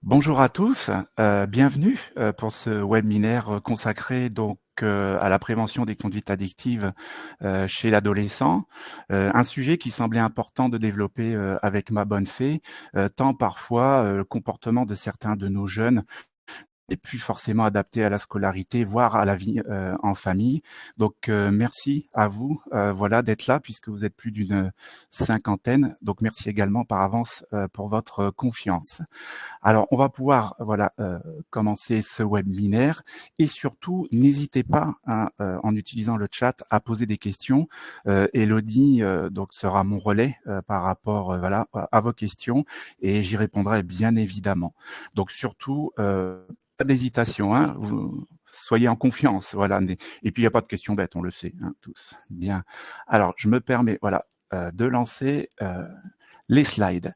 Bonjour à tous, bienvenue pour ce webinaire consacré donc à la prévention des conduites addictives chez l'adolescent. Un sujet qui semblait important de développer avec ma bonne fée, tant parfois le comportement de certains de nos jeunes et plus forcément adapté à la scolarité, voire à la vie en famille. Donc merci à vous, voilà, d'être là puisque vous êtes plus d'une cinquantaine. Donc merci également par avance pour votre confiance. Alors, on va pouvoir voilà commencer ce webinaire et surtout n'hésitez pas hein, en utilisant le chat à poser des questions. Elodie donc sera mon relais par rapport voilà à vos questions et j'y répondrai bien évidemment. Donc surtout pas d'hésitation, hein, vous soyez en confiance, voilà. Et puis il n'y a pas de questions bêtes, on le sait hein, tous. Bien. Alors je me permets voilà de lancer les slides.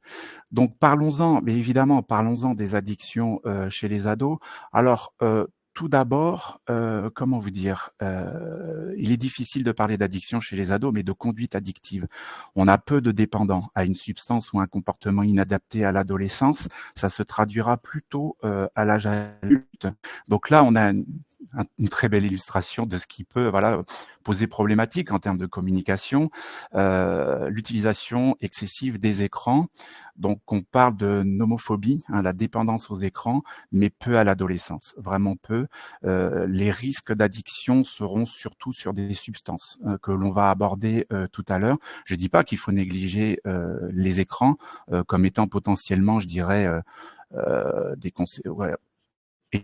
Donc parlons-en, mais évidemment, parlons-en des addictions chez les ados. Alors, tout d'abord, comment vous dire, il est difficile de parler d'addiction chez les ados, mais de conduite addictive. On a peu de dépendants à une substance ou un comportement inadapté à l'adolescence. Ça se traduira plutôt à l'âge adulte. Donc là, on a une très belle illustration de ce qui peut voilà poser problématique en termes de communication, l'utilisation excessive des écrans. Donc on parle de nomophobie, hein, la dépendance aux écrans, mais peu à l'adolescence, vraiment peu. Les risques d'addiction seront surtout sur des substances que l'on va aborder tout à l'heure. Je dis pas qu'il faut négliger les écrans comme étant potentiellement, je dirais, des ouais,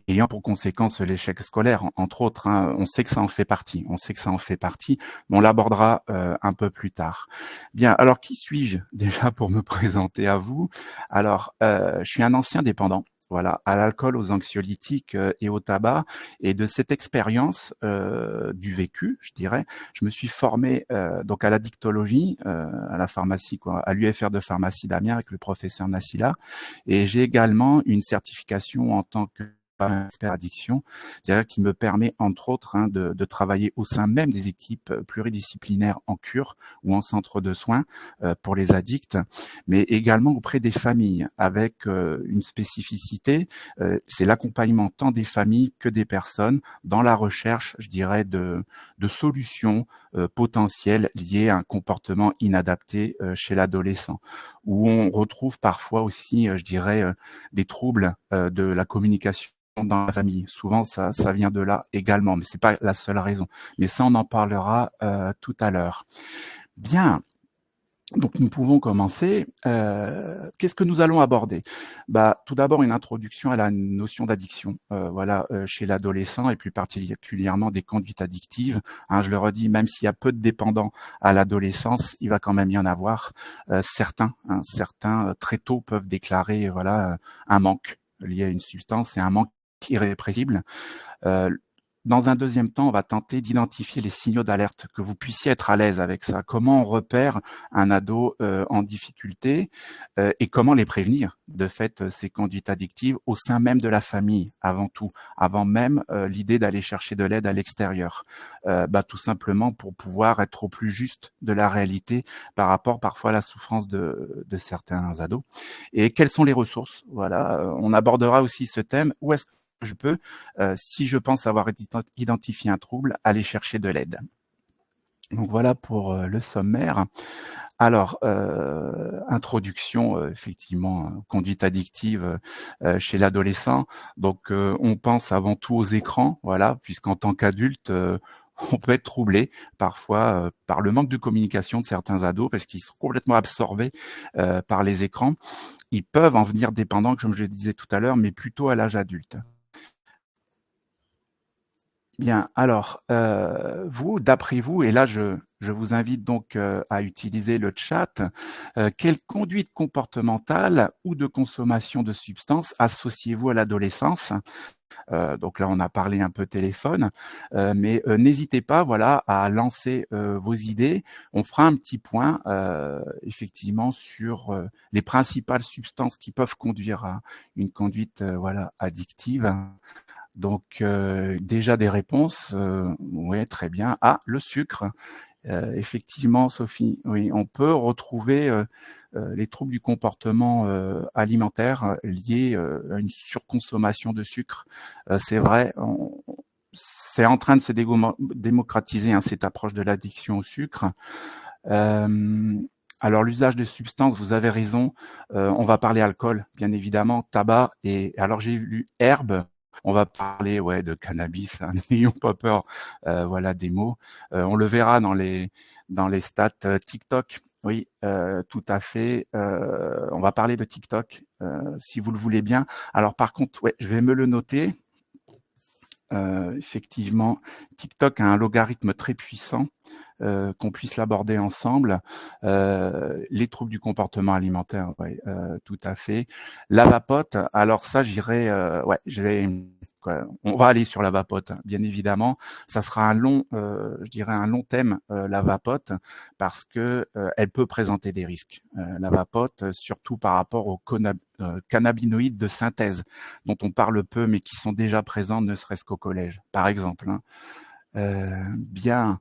ayant pour conséquence l'échec scolaire, entre autres. Hein, on sait que ça en fait partie. On sait que ça en fait partie, mais on l'abordera un peu plus tard. Bien. Alors, qui suis-je déjà pour me présenter à vous? Alors, je suis un ancien dépendant. Voilà, à l'alcool, aux anxiolytiques et au tabac. Et de cette expérience du vécu, je dirais, je me suis formé donc à la dictologie, à la pharmacie, quoi, à l'UFR de pharmacie d'Amiens avec le professeur Nassila. Et j'ai également une certification en tant que expert addiction, c'est-à-dire qui me permet entre autres hein, de travailler au sein même des équipes pluridisciplinaires en cure ou en centre de soins pour les addicts, mais également auprès des familles avec une spécificité, c'est l'accompagnement tant des familles que des personnes dans la recherche, je dirais, de solutions potentielles liées à un comportement inadapté chez l'adolescent, où on retrouve parfois aussi, je dirais, des troubles de la communication dans la famille. Souvent, ça vient de là également, mais c'est pas la seule raison. Mais ça, on en parlera tout à l'heure. Bien. Donc nous pouvons commencer. Qu'est-ce que nous allons aborder? Tout d'abord une introduction à la notion d'addiction. Voilà, chez l'adolescent et plus particulièrement des conduites addictives. Hein, je le redis, même s'il y a peu de dépendants à l'adolescence, il va quand même y en avoir certains. Hein, certains très tôt peuvent déclarer voilà un manque lié à une substance et un manque irrépressible. Euh, Dans un deuxième temps, on va tenter d'identifier les signaux d'alerte, que vous puissiez être à l'aise avec ça. Comment on repère un ado en difficulté et comment les prévenir, de fait, ces conduites addictives au sein même de la famille, avant tout, avant même l'idée d'aller chercher de l'aide à l'extérieur. Tout simplement pour pouvoir être au plus juste de la réalité par rapport parfois à la souffrance de certains ados. Et quelles sont les ressources? Voilà, on abordera aussi ce thème. Où est-ce que je peux, si je pense avoir identifié un trouble, aller chercher de l'aide. Donc voilà pour le sommaire. Alors, introduction, effectivement, conduite addictive chez l'adolescent. Donc, on pense avant tout aux écrans, voilà, puisqu'en tant qu'adulte, on peut être troublé parfois par le manque de communication de certains ados parce qu'ils sont complètement absorbés par les écrans. Ils peuvent en venir dépendants, comme je le disais tout à l'heure, mais plutôt à l'âge adulte. Bien, alors, vous, d'après vous, et là je vous invite donc à utiliser le chat, quelle conduite comportementale ou de consommation de substances associez-vous à l'adolescence? Donc là, on a parlé un peu téléphone, mais n'hésitez pas, voilà, à lancer vos idées. On fera un petit point, effectivement, sur les principales substances qui peuvent conduire à une conduite, voilà, addictive. Donc déjà des réponses, ouais, très bien. Ah, le sucre, Effectivement, Sophie, oui, on peut retrouver les troubles du comportement alimentaire liés à une surconsommation de sucre. C'est vrai, c'est en train de se démocratiser, hein, cette approche de l'addiction au sucre. Alors l'usage de substances, vous avez raison, on va parler alcool, bien évidemment, tabac, et alors j'ai lu herbe. On va parler de cannabis, hein, n'ayons pas peur, voilà, des mots. On le verra dans les stats TikTok. Oui, tout à fait. On va parler de TikTok, si vous le voulez bien. Alors par contre, je vais me le noter. Effectivement, TikTok a un logarithme très puissant, qu'on puisse l'aborder ensemble. Les troubles du comportement alimentaire, tout à fait. La vapote, alors ça, on va aller sur la vapote, hein, bien évidemment. Ça sera un long, je dirais un long thème, la vapote, parce que elle peut présenter des risques. La vapote, surtout par rapport aux cannabinoïdes de synthèse, dont on parle peu, mais qui sont déjà présents, ne serait-ce qu'au collège, par exemple. Hein. Bien,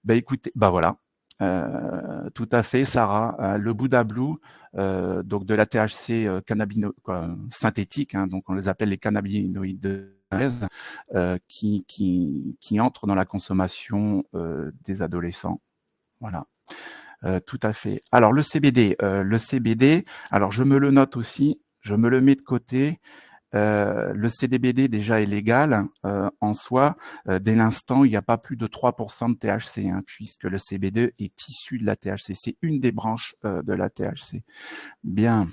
écoutez, voilà. Tout à fait, Sarah. Le Buddha Blue, donc de la THC synthétique, hein, donc on les appelle les cannabinoïdes de synthèse, qui entrent dans la consommation des adolescents. Voilà. Tout à fait. Alors le CBD, alors je me le note aussi, je me le mets de côté. Le CBD déjà est légal en soi dès l'instant où il n'y a pas plus de 3% de THC, hein, puisque le CBD est issu de la THC. C'est une des branches de la THC. Bien.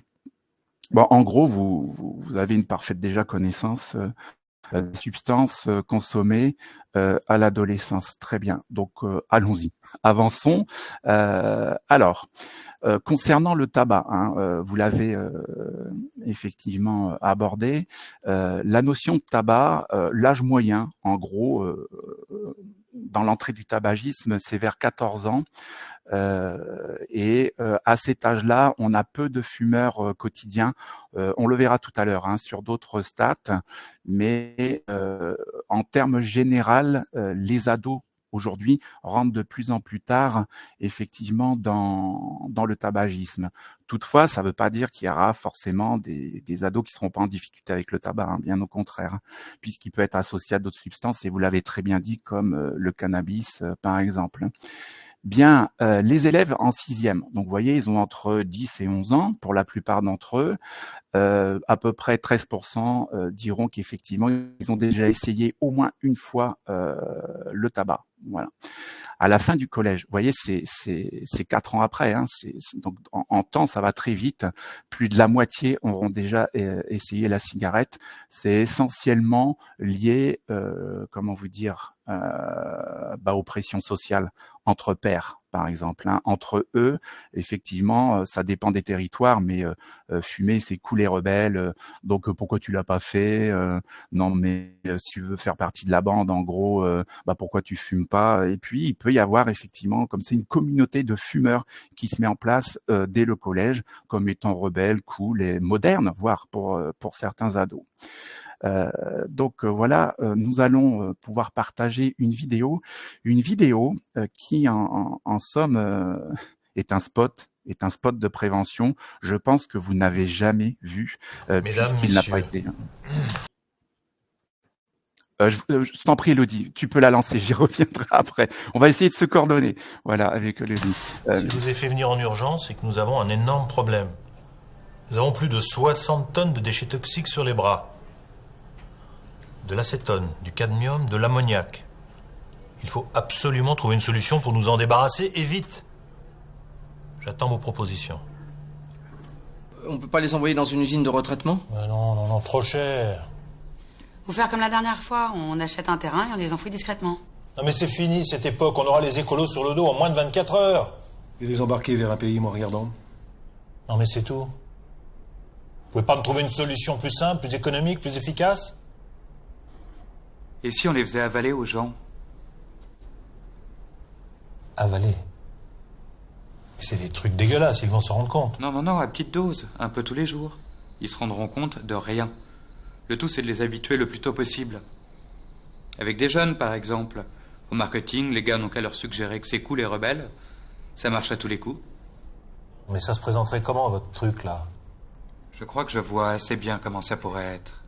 Bon, en gros, vous avez une parfaite déjà connaissance substances consommées à l'adolescence. Très bien. Donc, allons-y. Avançons. Alors, concernant le tabac, hein, vous l'avez effectivement abordé, la notion de tabac, l'âge moyen, en gros, dans l'entrée du tabagisme, c'est vers 14 ans. À cet âge-là, on a peu de fumeurs quotidiens. On le verra tout à l'heure, hein, sur d'autres stats, mais en termes généraux, les ados aujourd'hui rentrent de plus en plus tard effectivement dans le tabagisme. Toutefois, ça ne veut pas dire qu'il y aura forcément des ados qui ne seront pas en difficulté avec le tabac, hein, bien au contraire, puisqu'il peut être associé à d'autres substances, et vous l'avez très bien dit, comme le cannabis par exemple. Bien, les élèves en 6e, donc vous voyez, ils ont entre 10 et 11 ans pour la plupart d'entre eux. À peu près 13% diront qu'effectivement, ils ont déjà essayé au moins une fois le tabac. Voilà. À la fin du collège, vous voyez, c'est 4 ans après. Hein, donc en temps, ça va très vite. Plus de la moitié auront déjà essayé la cigarette. C'est essentiellement lié, comment vous dire, aux pressions sociales entre pairs, par exemple. Hein. Entre eux, effectivement, ça dépend des territoires, mais fumer, c'est cool et rebelle. Donc pourquoi tu l'as pas fait? Non, mais si tu veux faire partie de la bande, en gros, pourquoi tu fumes pas? Et puis il peut y avoir effectivement comme c'est une communauté de fumeurs qui se met en place dès le collège, comme étant rebelle, cool et moderne, voire pour certains ados. Donc voilà, nous allons pouvoir partager une vidéo qui en somme est un spot de prévention. Je pense que vous n'avez jamais vu, puisqu'il n'a pas été. Je t'en prie, Elodie, tu peux la lancer, j'y reviendrai après. On va essayer de se coordonner, voilà, avec Elodie. Si je vous ai fait venir en urgence, c'est que nous avons un énorme problème. Nous avons plus de 60 tonnes de déchets toxiques sur les bras. De l'acétone, du cadmium, de l'ammoniac. Il faut absolument trouver une solution pour nous en débarrasser, et vite. J'attends vos propositions. On peut pas les envoyer dans une usine de retraitement ? Non, trop cher. Ou faire comme la dernière fois, on achète un terrain et on les enfouit discrètement. Non mais c'est fini cette époque, on aura les écolos sur le dos en moins de 24 heures. Et les embarquer vers un pays moins regardant. Non mais c'est tout. Vous pouvez pas me trouver une solution plus simple, plus économique, plus efficace ? Et si on les faisait avaler aux gens ? Avaler ? C'est des trucs dégueulasses, ils vont s'en rendre compte. Non, à petite dose, un peu tous les jours. Ils se rendront compte de rien. Le tout, c'est de les habituer le plus tôt possible. Avec des jeunes, par exemple. Au marketing, les gars n'ont qu'à leur suggérer que c'est cool et rebelle. Ça marche à tous les coups. Mais ça se présenterait comment, votre truc, là? Je crois que je vois assez bien comment ça pourrait être.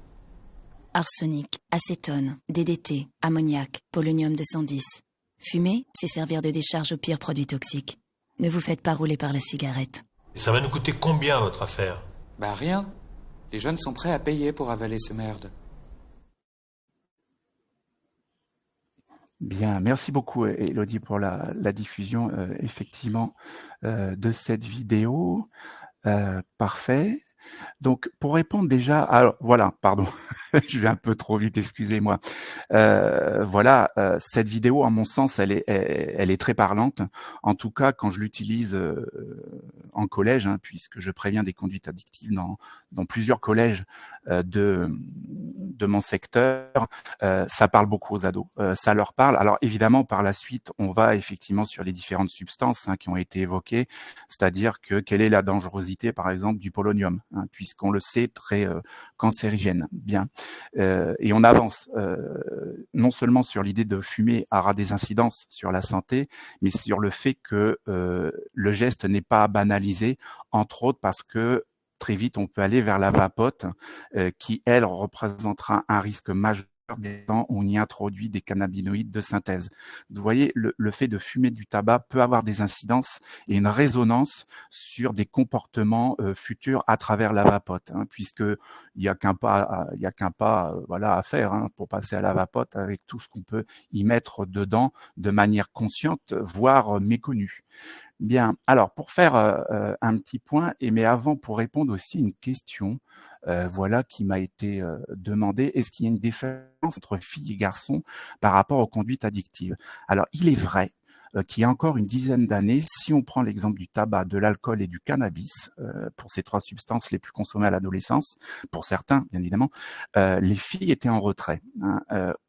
Arsenic, acétone, DDT, ammoniac, polonium 210. Fumer, c'est servir de décharge aux pires produits toxiques. Ne vous faites pas rouler par la cigarette. Et ça va nous coûter combien, votre affaire? Bah rien. Les jeunes sont prêts à payer pour avaler ces merdes. Bien, merci beaucoup Elodie pour la diffusion effectivement de cette vidéo. Parfait. Donc, pour répondre déjà, alors voilà, pardon, je vais un peu trop vite, excusez-moi. Voilà, cette vidéo, à mon sens, elle est très parlante. En tout cas, quand je l'utilise en collège, hein, puisque je préviens des conduites addictives dans plusieurs collèges de mon secteur, ça parle beaucoup aux ados. Ça leur parle. Alors évidemment, par la suite, on va effectivement sur les différentes substances qui ont été évoquées, c'est-à-dire que quelle est la dangerosité, par exemple, du polonium, hein, puisqu'on le sait, très cancérigène. Bien. Et on avance non seulement sur l'idée de fumer aura des incidences sur la santé, mais sur le fait que le geste n'est pas banalisé, entre autres parce que très vite, on peut aller vers la vapote qui, elle, représentera un risque majeur quand on y introduit des cannabinoïdes de synthèse. Vous voyez, le fait de fumer du tabac peut avoir des incidences et une résonance sur des comportements futurs à travers la vapote, hein, puisque il y a qu'un pas, voilà, à faire pour passer à la vapote avec tout ce qu'on peut y mettre dedans de manière consciente, voire méconnue. Bien, alors pour faire un petit point, mais avant pour répondre aussi à une question voilà, qui m'a été demandée, est-ce qu'il y a une différence entre filles et garçons par rapport aux conduites addictives? Alors, il est vrai qu'il y a encore une dizaine d'années, si on prend l'exemple du tabac, de l'alcool et du cannabis, pour ces trois substances les plus consommées à l'adolescence, pour certains, bien évidemment, les filles étaient en retrait.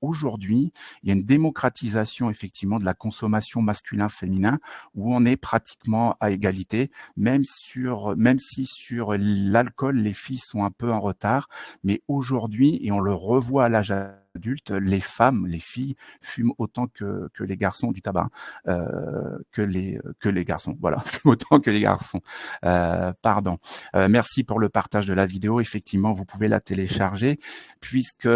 Aujourd'hui, il y a une démocratisation, effectivement, de la consommation masculin-féminin, où on est pratiquement à égalité, même si sur l'alcool, les filles sont un peu en retard, mais aujourd'hui, et on le revoit à l'âge adulte, les filles fument autant que les garçons du tabac, que les garçons. Voilà, fument autant que les garçons. Pardon. Merci pour le partage de la vidéo. Effectivement, vous pouvez la télécharger puisque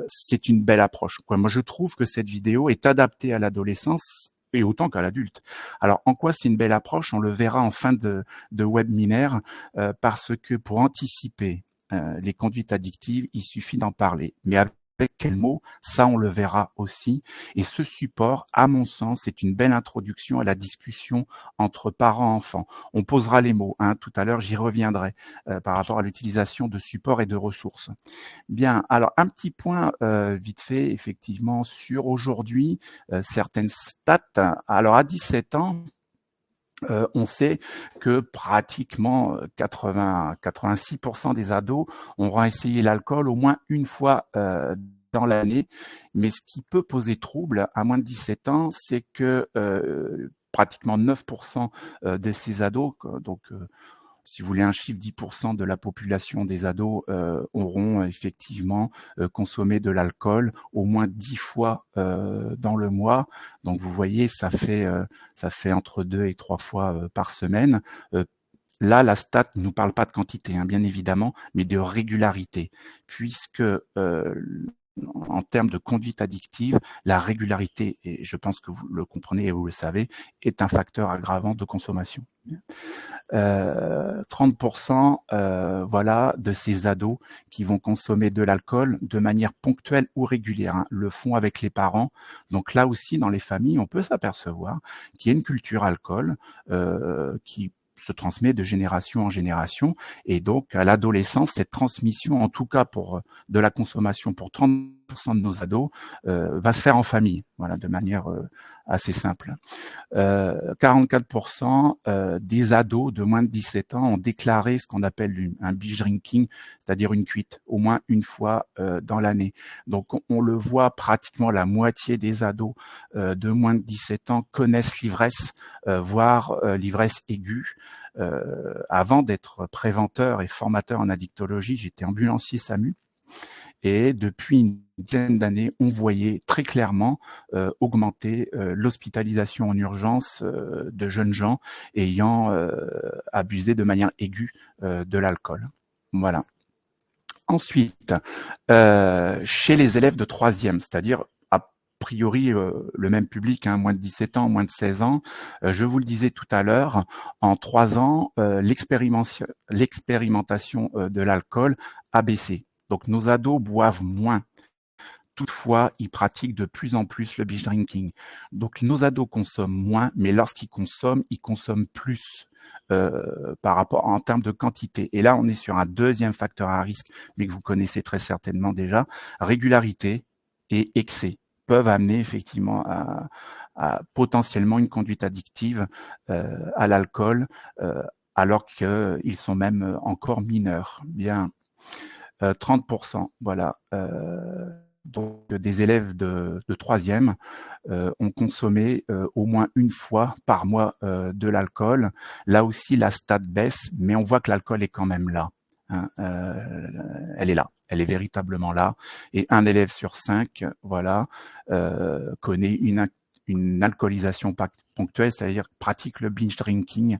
c'est une belle approche. Moi, je trouve que cette vidéo est adaptée à l'adolescence et autant qu'à l'adulte. Alors, en quoi c'est une belle approche? On le verra en fin de webinaire, parce que pour anticiper les conduites addictives, il suffit d'en parler. Mais avec quels mots, ça on le verra aussi. Et ce support, à mon sens, est une belle introduction à la discussion entre parents et enfants. On posera les mots, tout à l'heure, j'y reviendrai par rapport à l'utilisation de supports et de ressources. Bien, alors un petit point vite fait, effectivement, sur aujourd'hui, certaines stats. Alors à 17 ans, on sait que pratiquement 86% des ados auront essayé l'alcool au moins une fois dans l'année. Mais ce qui peut poser trouble à moins de 17 ans, c'est que pratiquement 9% de ces ados, donc si vous voulez un chiffre, 10% de la population des ados auront effectivement consommé de l'alcool au moins 10 fois dans le mois. Donc vous voyez, ça fait entre 2 et 3 fois par semaine. Là, la stat ne nous parle pas de quantité, bien évidemment, mais de régularité, puisque en termes de conduite addictive, la régularité, et je pense que vous le comprenez et vous le savez, est un facteur aggravant de consommation. 30% voilà, de ces ados qui vont consommer de l'alcool de manière ponctuelle ou régulière, le font avec les parents. Donc là aussi, dans les familles, on peut s'apercevoir qu'il y a une culture alcool qui se transmet de génération en génération, et donc à l'adolescence, cette transmission, en tout cas pour de la consommation pour 30% de nos ados, va se faire en famille, voilà, de manière assez simple. 44% des ados de moins de 17 ans ont déclaré ce qu'on appelle un binge drinking, c'est-à-dire une cuite, au moins une fois dans l'année. Donc on le voit, pratiquement la moitié des ados de moins de 17 ans connaissent l'ivresse, voire l'ivresse aiguë. Avant d'être préventeur et formateur en addictologie, j'étais ambulancier SAMU. Et depuis une dizaine d'années, on voyait très clairement augmenter l'hospitalisation en urgence de jeunes gens ayant abusé de manière aiguë de l'alcool. Voilà. Ensuite, chez les élèves de troisième, c'est-à-dire a priori le même public, hein, moins de 17 ans, moins de 16 ans, je vous le disais tout à l'heure, en 3 ans, l'expérimentation de l'alcool a baissé. Donc nos ados boivent moins. Toutefois, ils pratiquent de plus en plus le binge drinking. Donc nos ados consomment moins, mais lorsqu'ils consomment plus. Par rapport en termes de quantité. Et là, on est sur un deuxième facteur à risque, mais que vous connaissez très certainement déjà. Régularité et excès peuvent amener effectivement à potentiellement une conduite addictive à l'alcool, alors qu'ils sont même encore mineurs. Bien, 30%, voilà. Donc des élèves de troisième ont consommé au moins une fois par mois de l'alcool. Là aussi, la stat baisse, mais on voit que l'alcool est quand même là. Hein, elle est là, elle est véritablement là. Et un élève sur 5, voilà, connaît une alcoolisation ponctuelle, c'est-à-dire pratique le binge drinking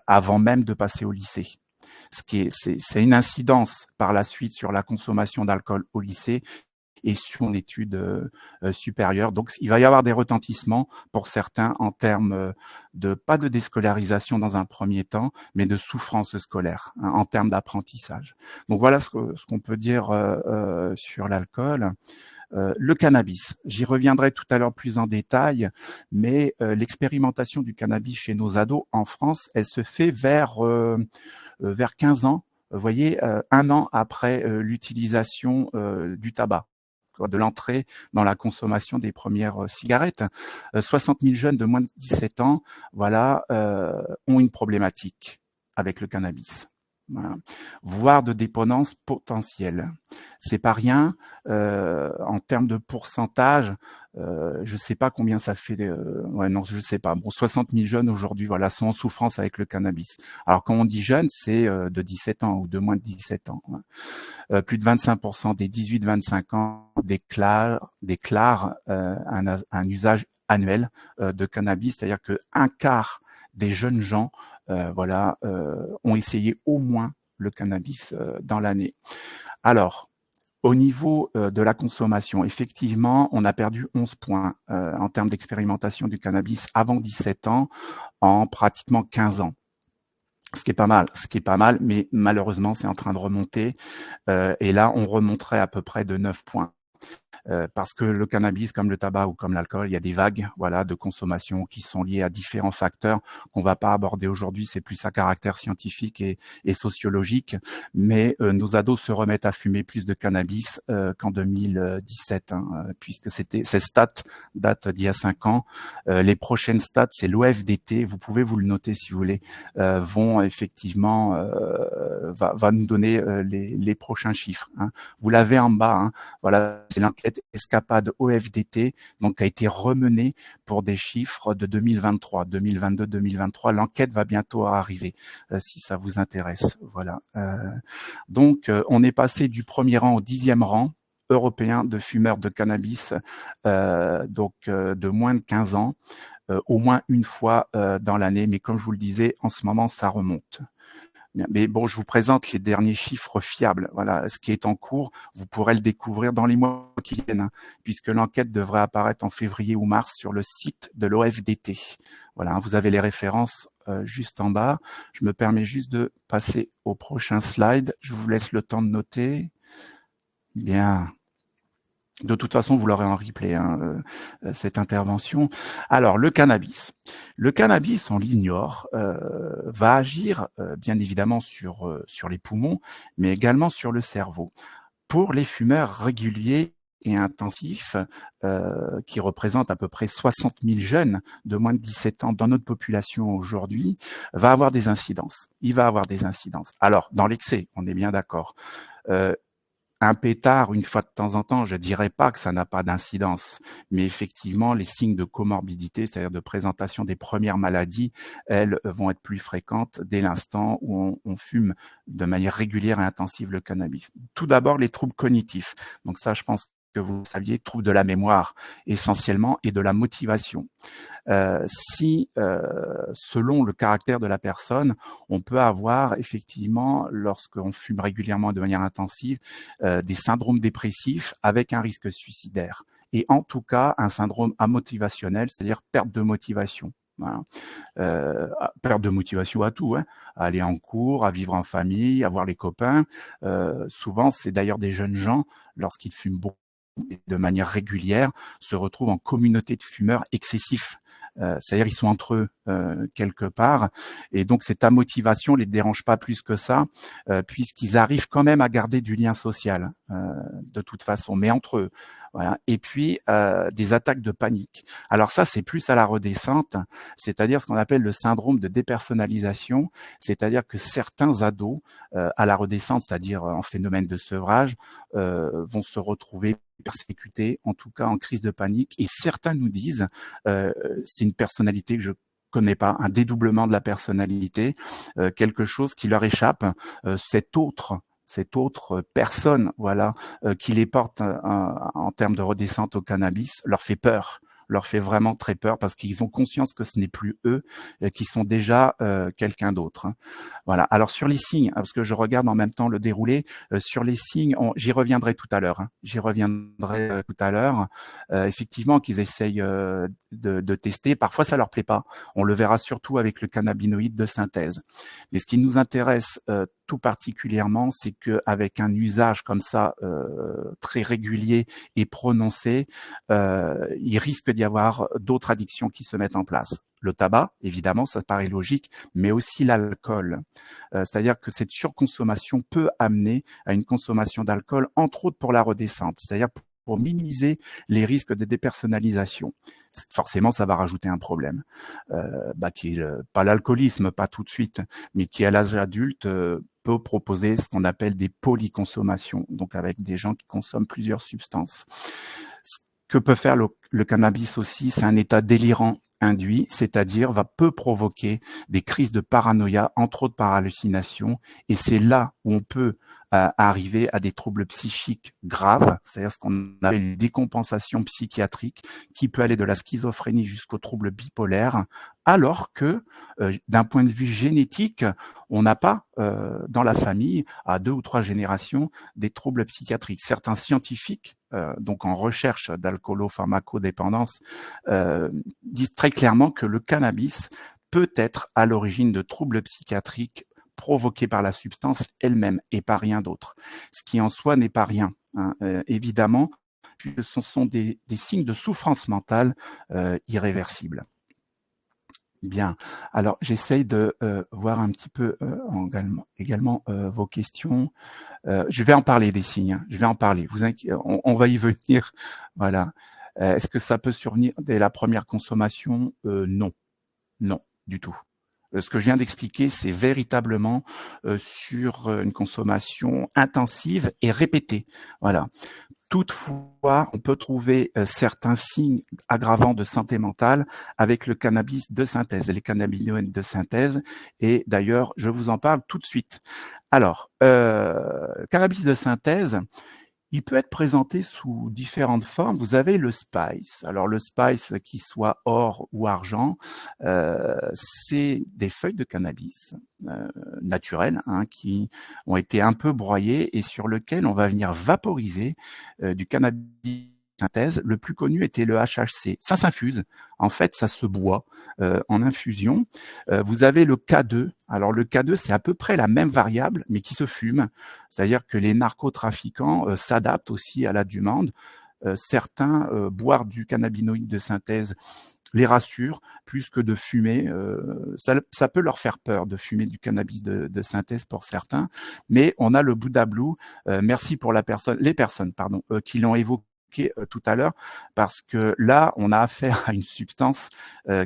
avant même de passer au lycée. C'est une incidence par la suite sur la consommation d'alcool au lycée et sur une étude supérieure. Donc, il va y avoir des retentissements pour certains en termes pas de déscolarisation dans un premier temps, mais de souffrance scolaire, hein, en termes d'apprentissage. Donc, voilà ce qu'on peut dire sur l'alcool. Le cannabis, j'y reviendrai tout à l'heure plus en détail, mais l'expérimentation du cannabis chez nos ados en France, elle se fait vers 15 ans, vous voyez, 1 an après l'utilisation du tabac, de l'entrée dans la consommation des premières cigarettes. 60 000 jeunes de moins de 17 ans, voilà, ont une problématique avec le cannabis. Voilà. Voire de dépendance potentielle. C'est pas rien. En termes de pourcentage, je sais pas combien ça fait. Ouais, non, je sais pas. Bon, 60 000 jeunes aujourd'hui, voilà, sont en souffrance avec le cannabis. Alors quand on dit jeunes, c'est de 17 ans ou de moins de 17 ans. Plus de 25% des 18-25 ans déclarent un usage annuel de cannabis, c'est-à-dire que un quart des jeunes gens voilà, ont essayé au moins le cannabis dans l'année. Alors, au niveau de la consommation, effectivement, on a perdu 11 points en termes d'expérimentation du cannabis avant 17 ans en pratiquement 15 ans. Ce qui est pas mal, mais malheureusement, c'est en train de remonter. Et là, on remonterait à peu près de 9 points. Parce que le cannabis, comme le tabac ou comme l'alcool, il y a des vagues, voilà, de consommation qui sont liées à différents facteurs qu'on va pas aborder aujourd'hui. C'est plus à caractère scientifique et sociologique. Mais nos ados se remettent à fumer plus de cannabis qu'en 2017, hein, puisque ces stats datent d'il y a 5 ans. Les prochaines stats, c'est l'OFDT. Vous pouvez vous le noter si vous voulez. Vont effectivement va nous donner les prochains chiffres. Hein. Vous l'avez en bas. Hein. Voilà, c'est l'enquête Escapade OFDT, donc a été remenée pour des chiffres de 2023, 2022, 2023. L'enquête va bientôt arriver, si ça vous intéresse. Voilà. Donc, on est passé du premier rang au 10e rang européen de fumeurs de cannabis, donc de moins de 15 ans, au moins une fois dans l'année. Mais comme je vous le disais, en ce moment, ça remonte. Mais bon, je vous présente les derniers chiffres fiables. Voilà, ce qui est en cours, vous pourrez le découvrir dans les mois qui viennent, hein, puisque l'enquête devrait apparaître en février ou mars sur le site de l'OFDT. Voilà, vous avez les références juste en bas. Je me permets juste de passer au prochain slide. Je vous laisse le temps de noter. Bien. De toute façon, vous l'aurez en replay, hein, cette intervention. Alors, le cannabis. Le cannabis, on l'ignore, va agir bien évidemment sur les poumons, mais également sur le cerveau. Pour les fumeurs réguliers et intensifs, qui représentent à peu près 60 000 jeunes de moins de 17 ans dans notre population aujourd'hui, va avoir des incidences. Il va avoir des incidences. Alors, dans l'excès, on est bien d'accord. un pétard une fois de temps en temps, je dirais pas que ça n'a pas d'incidence, mais effectivement, les signes de comorbidité, c'est-à-dire de présentation des premières maladies, elles vont être plus fréquentes dès l'instant où on fume de manière régulière et intensive le cannabis. Tout d'abord, les troubles cognitifs. Donc ça, je pense que vous saviez, troubles de la mémoire essentiellement et de la motivation. Selon le caractère de la personne, on peut avoir effectivement, lorsqu'on fume régulièrement de manière intensive, des syndromes dépressifs avec un risque suicidaire. Et en tout cas, un syndrome amotivationnel, c'est-à-dire perte de motivation. Voilà. Perte de motivation à tout, hein, à aller en cours, à vivre en famille, à voir les copains. Souvent, c'est d'ailleurs des jeunes gens, lorsqu'ils fument beaucoup, de manière régulière, se retrouvent en communauté de fumeurs excessifs. C'est-à-dire ils sont entre eux quelque part, et donc cette amotivation les dérange pas plus que ça, puisqu'ils arrivent quand même à garder du lien social de toute façon, mais entre eux. Voilà. Et puis des attaques de panique. Alors ça, c'est plus à la redescente, c'est-à-dire ce qu'on appelle le syndrome de dépersonnalisation, c'est-à-dire que certains ados à la redescente, c'est-à-dire en phénomène de sevrage, vont se retrouver persécutés, en tout cas en crise de panique, et certains nous disent c'est une personnalité que je connais pas, un dédoublement de la personnalité, quelque chose qui leur échappe, cette autre personne, voilà, qui les porte en termes de redescente au cannabis, leur fait peur, leur fait vraiment très peur, parce qu'ils ont conscience que ce n'est plus eux, qui sont déjà quelqu'un d'autre. Hein. Voilà. Alors sur les signes, parce que je regarde en même temps le déroulé, sur les signes, j'y reviendrai tout à l'heure. Hein. J'y reviendrai tout à l'heure. Effectivement, qu'ils essayent de tester. Parfois, ça leur plaît pas. On le verra surtout avec le cannabinoïde de synthèse. Mais ce qui nous intéresse tout particulièrement, c'est qu'avec un usage comme ça très régulier et prononcé, il risque d'y avoir d'autres addictions qui se mettent en place. Le tabac, évidemment, ça paraît logique, mais aussi l'alcool. C'est-à-dire que cette surconsommation peut amener à une consommation d'alcool, entre autres pour la redescente, c'est-à-dire pour minimiser les risques de dépersonnalisation. Forcément, ça va rajouter un problème, qui est pas l'alcoolisme, pas tout de suite, mais qui à l'âge adulte peut proposer ce qu'on appelle des polyconsommations, donc avec des gens qui consomment plusieurs substances. Ce que peut faire le cannabis aussi, c'est un état délirant induit, c'est-à-dire peut provoquer des crises de paranoïa, entre autres par hallucination, et c'est là où on peut arriver à des troubles psychiques graves, c'est-à-dire ce qu'on appelle une décompensation psychiatrique qui peut aller de la schizophrénie jusqu'au trouble bipolaire, alors que d'un point de vue génétique, on n'a pas dans la famille, à 2 ou 3 générations, des troubles psychiatriques. Certains scientifiques, donc en recherche d'alcoolo-pharmacodépendance, disent très clairement que le cannabis peut être à l'origine de troubles psychiatriques provoqués par la substance elle-même et par rien d'autre. Ce qui en soi n'est pas rien, hein. Évidemment, ce sont des signes de souffrance mentale irréversibles. Bien. Alors, j'essaye de voir un petit peu également vos questions. Je vais en parler des signes. Hein. Je vais en parler. On va y venir. Voilà. Est-ce que ça peut survenir dès la première consommation? Non. Non, du tout. Ce que je viens d'expliquer, c'est véritablement sur une consommation intensive et répétée. Voilà. Toutefois, on peut trouver certains signes aggravants de santé mentale avec le cannabis de synthèse, les cannabinoïdes de synthèse, et d'ailleurs, je vous en parle tout de suite. Alors, cannabis de synthèse, il peut être présenté sous différentes formes. Vous avez le spice. Alors le spice, qui soit or ou argent, c'est des feuilles de cannabis naturelles, hein, qui ont été un peu broyées et sur lesquelles on va venir vaporiser du cannabis synthèse. Le plus connu était le HHC. Ça s'infuse. En fait, ça se boit en infusion. Vous avez le K2. Alors le K2, c'est à peu près la même variable, mais qui se fume. C'est-à-dire que les narcotrafiquants s'adaptent aussi à la demande. Certains boire du cannabinoïde de synthèse les rassure, plus que de fumer. Ça peut leur faire peur de fumer du cannabis de synthèse pour certains, mais on a le Buddha Blue. Merci pour les personnes qui l'ont évoqué tout à l'heure, parce que là, on a affaire à une substance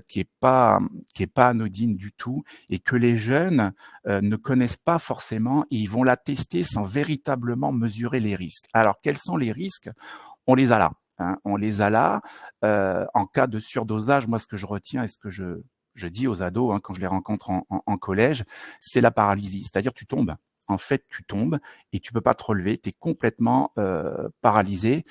qui est pas anodine du tout et que les jeunes ne connaissent pas forcément et ils vont la tester sans véritablement mesurer les risques. Alors, quels sont les risques? On les a là. On les a là. En cas de surdosage, moi, ce que je retiens et ce que je dis aux ados quand je les rencontre en collège, c'est la paralysie. C'est-à-dire, tu tombes. En fait, tu tombes et tu peux pas te relever. Tu es complètement paralysé,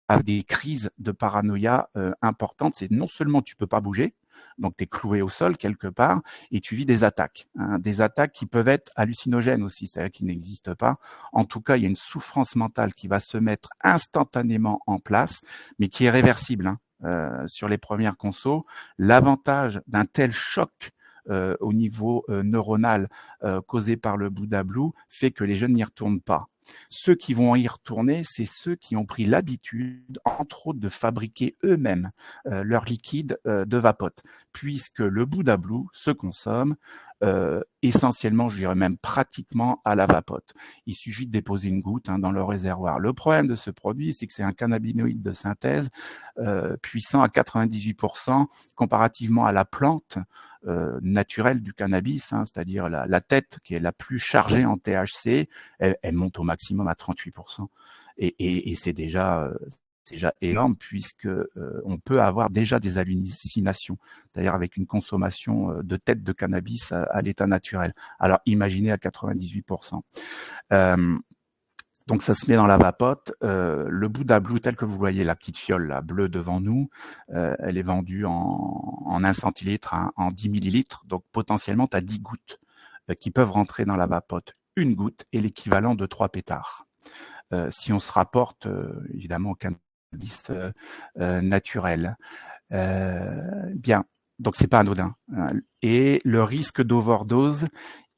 avec des crises de paranoïa importantes. C'est non seulement tu peux pas bouger, donc tu es cloué au sol quelque part, et tu vis des attaques qui peuvent être hallucinogènes aussi, c'est-à-dire qui n'existent pas. En tout cas, il y a une souffrance mentale qui va se mettre instantanément en place, mais qui est réversible. Sur les premières consos, l'avantage d'un tel choc au niveau neuronal causé par le Buddha Blue fait que les jeunes n'y retournent pas. Ceux qui vont y retourner, c'est ceux qui ont pris l'habitude, entre autres, de fabriquer eux-mêmes leur liquide de vapote, puisque le Buddha Blue se consomme essentiellement, je dirais même pratiquement à la vapote. Il suffit de déposer une goutte dans le réservoir. Le problème de ce produit, c'est que c'est un cannabinoïde de synthèse puissant à 98% comparativement à la plante naturelle du cannabis, c'est-à-dire la tête qui est la plus chargée en THC, elle monte au maximum à 38%. Et c'est déjà énorme puisque on peut avoir déjà des hallucinations, c'est-à-dire avec une consommation de tête de cannabis à l'état naturel. Alors imaginez à 98%. Donc ça se met dans la vapote. Le Buddha Blue, tel que vous voyez la petite fiole là, bleue devant nous, elle est vendue en 1 centilitre, en 10 millilitres. Donc potentiellement, tu as 10 gouttes qui peuvent rentrer dans la vapote. Une goutte est l'équivalent de 3 pétards. Si on se rapporte évidemment au cannabis naturel. Bien, donc c'est pas anodin. Et le risque d'overdose,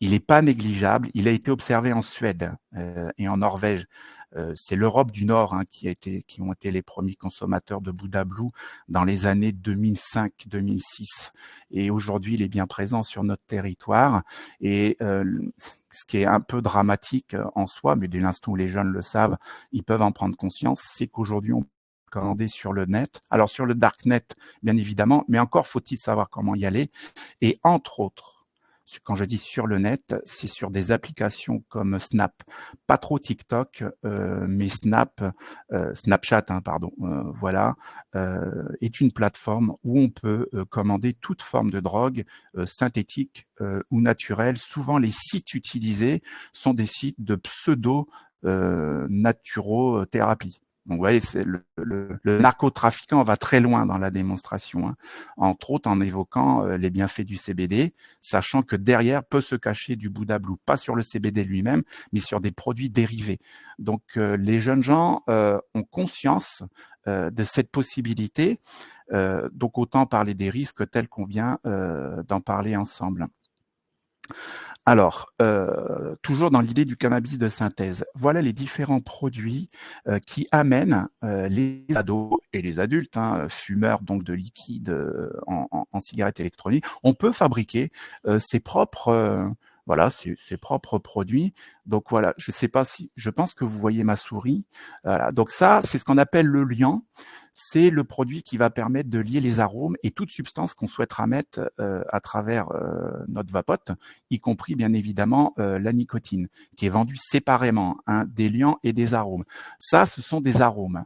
il n'est pas négligeable. Il a été observé en Suède et en Norvège. C'est l'Europe du Nord qui ont été les premiers consommateurs de Buddha Blue dans les années 2005-2006. Et aujourd'hui, il est bien présent sur notre territoire. Et ce qui est un peu dramatique en soi, mais dès l'instant où les jeunes le savent, ils peuvent en prendre conscience, c'est qu'aujourd'hui, on peut commander sur le net. Alors sur le darknet, bien évidemment, mais encore faut-il savoir comment y aller. Et entre autres, quand je dis sur le net, c'est sur des applications comme Snap, pas trop TikTok, mais Snapchat, voilà, est une plateforme où on peut commander toute forme de drogue synthétique ou naturelle. Souvent, les sites utilisés sont des sites de pseudo-naturothérapie. Donc, vous voyez, le narcotrafiquant va très loin dans la démonstration, entre autres en évoquant les bienfaits du CBD, sachant que derrière peut se cacher du Buddha Blue, pas sur le CBD lui-même, mais sur des produits dérivés. Donc, les jeunes gens ont conscience de cette possibilité, donc autant parler des risques tels qu'on vient d'en parler ensemble. Alors, toujours dans l'idée du cannabis de synthèse, voilà les différents produits qui amènent les ados et les adultes, fumeurs donc de liquide en cigarettes électroniques. On peut fabriquer ses propres produits. Donc voilà, je pense que vous voyez ma souris. Voilà. Donc ça, c'est ce qu'on appelle le liant. C'est le produit qui va permettre de lier les arômes et toute substance qu'on souhaitera mettre à travers notre vapote, y compris bien évidemment la nicotine, qui est vendue séparément, des liants et des arômes. Ça, ce sont des arômes.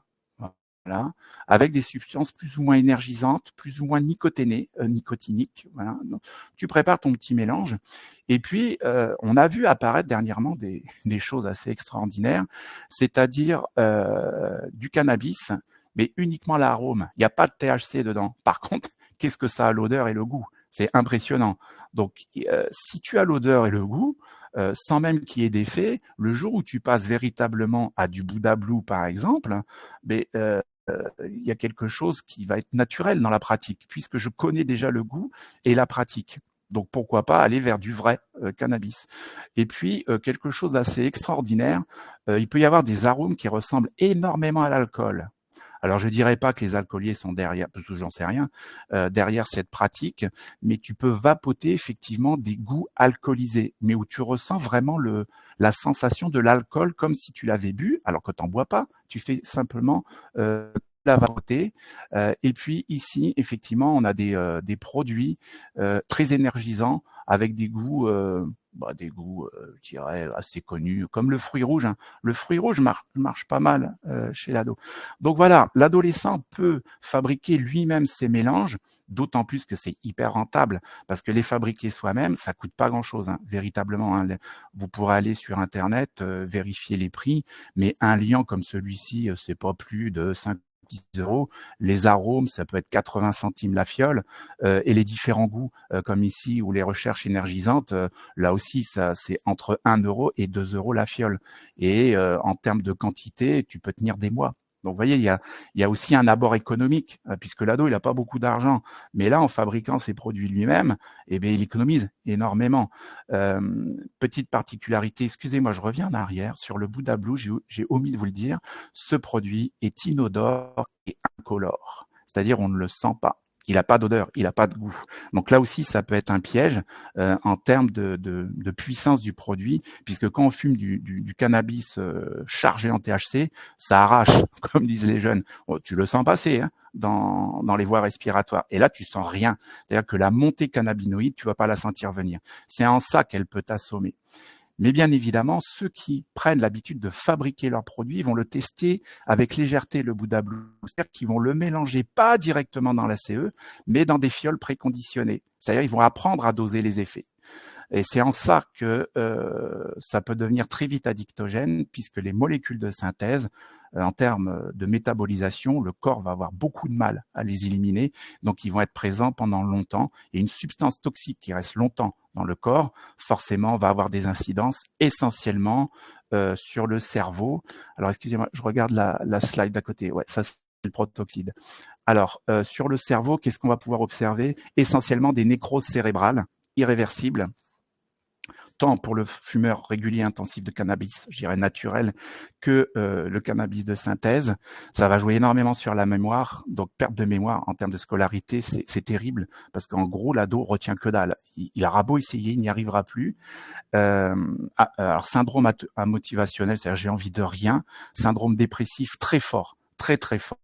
Voilà, avec des substances plus ou moins énergisantes, plus ou moins nicotiniques. Voilà. Donc, tu prépares ton petit mélange. Et puis, on a vu apparaître dernièrement des choses assez extraordinaires, c'est-à-dire du cannabis, mais uniquement l'arôme. Il n'y a pas de THC dedans. Par contre, qu'est-ce que ça a l'odeur et le goût? C'est impressionnant. Donc, si tu as l'odeur et le goût, sans même qu'il y ait d'effet, le jour où tu passes véritablement à du Buddha Blue, par exemple, il y a quelque chose qui va être naturel dans la pratique, puisque je connais déjà le goût et la pratique. Donc, pourquoi pas aller vers du vrai cannabis. Et puis, quelque chose d'assez extraordinaire, il peut y avoir des arômes qui ressemblent énormément à l'alcool. Alors, je dirais pas que les alcooliers sont derrière, parce que j'en sais rien, derrière cette pratique, mais tu peux vapoter effectivement des goûts alcoolisés, mais où tu ressens vraiment la sensation de l'alcool comme si tu l'avais bu, alors que tu n'en bois pas. Tu fais simplement la vapoter. Et puis ici, effectivement, on a des produits très énergisants avec des goûts, je dirais, assez connus, comme le fruit rouge. Hein. Le fruit rouge marche pas mal chez l'ado. Donc voilà, l'adolescent peut fabriquer lui-même ses mélanges, d'autant plus que c'est hyper rentable, parce que les fabriquer soi-même, ça coûte pas grand-chose, hein, véritablement. Hein. Vous pourrez aller sur Internet, vérifier les prix, mais un liant comme celui-ci, c'est pas plus de 5 €. Les arômes, ça peut être 80 centimes la fiole, et les différents goûts, comme ici, ou les recherches énergisantes, là aussi, ça c'est entre 1 € et 2 € la fiole. Et en termes de quantité, tu peux tenir des mois. Donc, vous voyez, il y a aussi un abord économique, puisque l'ado, il n'a pas beaucoup d'argent. Mais là, en fabriquant ses produits lui-même, eh bien, il économise énormément. Petite particularité, excusez-moi, je reviens en arrière. Sur le Buddha Blue, j'ai omis de vous le dire, ce produit est inodore et incolore. C'est-à-dire, on ne le sent pas. Il n'a pas d'odeur, il n'a pas de goût. Donc là aussi, ça peut être un piège en termes de puissance du produit, puisque quand on fume du cannabis chargé en THC, ça arrache, comme disent les jeunes. Oh, tu le sens passer hein, dans les voies respiratoires. Et là, tu sens rien. C'est-à-dire que la montée cannabinoïde, tu vas pas la sentir venir. C'est en ça qu'elle peut t'assommer. Mais bien évidemment, ceux qui prennent l'habitude de fabriquer leurs produits vont le tester avec légèreté, le Buddha Blue, c'est-à-dire qu'ils vont le mélanger pas directement dans la CE, mais dans des fioles préconditionnées. C'est-à-dire ils vont apprendre à doser les effets. Et c'est en ça que ça peut devenir très vite addictogène, puisque les molécules de synthèse, en termes de métabolisation, le corps va avoir beaucoup de mal à les éliminer, donc ils vont être présents pendant longtemps. Et une substance toxique qui reste longtemps dans le corps, forcément, va avoir des incidences essentiellement sur le cerveau. Alors, excusez-moi, je regarde la slide d'à côté. Ouais, ça, c'est le protoxyde. Alors, sur le cerveau, qu'est-ce qu'on va pouvoir observer? Essentiellement des nécroses cérébrales irréversibles, tant pour le fumeur régulier intensif de cannabis, je dirais naturel, que le cannabis de synthèse. Ça va jouer énormément sur la mémoire, donc perte de mémoire en termes de scolarité, c'est terrible, parce qu'en gros, l'ado retient que dalle. Il aura beau essayer, il n'y arrivera plus. Alors, syndrome amotivationnel, c'est-à-dire j'ai envie de rien, syndrome dépressif très fort, très très fort,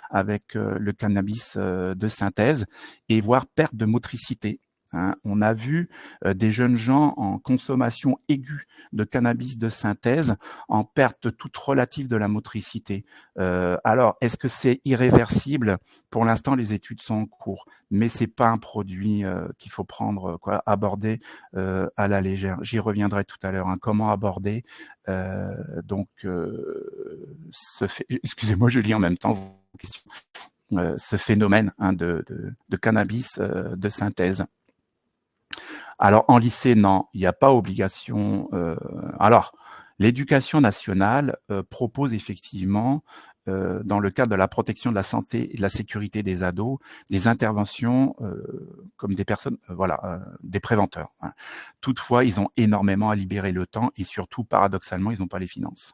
avec le cannabis de synthèse, et voire perte de motricité. Hein, on a vu des jeunes gens en consommation aiguë de cannabis de synthèse en perte toute relative de la motricité. Alors, est-ce que c'est irréversible? Pour l'instant, les études sont en cours, mais c'est pas un produit qu'il faut prendre, aborder à la légère. J'y reviendrai tout à l'heure. Hein, comment aborder excusez-moi, je lis en même temps vos questions. Ce phénomène hein, de cannabis de synthèse. Alors, en lycée, non, il n'y a pas obligation. Alors, l'éducation nationale propose effectivement, dans le cadre de la protection de la santé et de la sécurité des ados, des interventions comme des personnes, des préventeurs. Hein. Toutefois, ils ont énormément à libérer le temps et surtout, paradoxalement, ils n'ont pas les finances.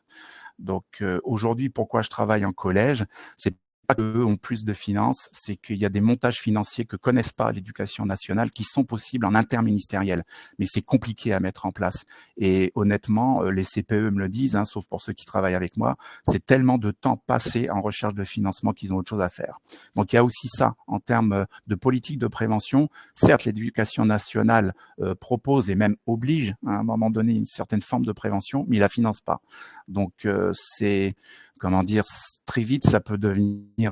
Donc, aujourd'hui, pourquoi je travaille en collège, c'est qu'eux ont plus de finances, c'est qu'il y a des montages financiers que connaissent pas l'éducation nationale qui sont possibles en interministériel, mais c'est compliqué à mettre en place. Et honnêtement, les CPE me le disent, hein, sauf pour ceux qui travaillent avec moi, c'est tellement de temps passé en recherche de financement qu'ils ont autre chose à faire. Donc il y a aussi ça en termes de politique de prévention. Certes, l'éducation nationale propose et même oblige à un moment donné une certaine forme de prévention, mais il la finance pas. Donc c'est comment dire, très vite, ça peut devenir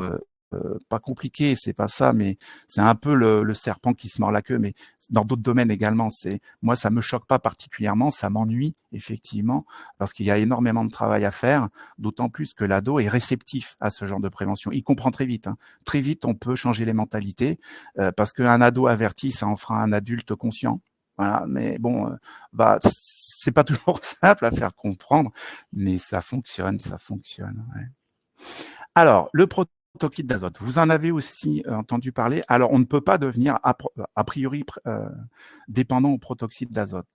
pas compliqué, c'est pas ça, mais c'est un peu le serpent qui se mord la queue. Mais dans d'autres domaines également, moi, ça me choque pas particulièrement, ça m'ennuie effectivement, parce qu'il y a énormément de travail à faire, d'autant plus que l'ado est réceptif à ce genre de prévention. Il comprend très vite. Hein. Très vite, on peut changer les mentalités, parce qu'un ado averti, ça en fera un adulte conscient. Voilà, mais bon, c'est pas toujours simple à faire comprendre, mais ça fonctionne. Ouais. Alors, le protoxyde d'azote, vous en avez aussi entendu parler. Alors, on ne peut pas devenir a priori dépendant au protoxyde d'azote.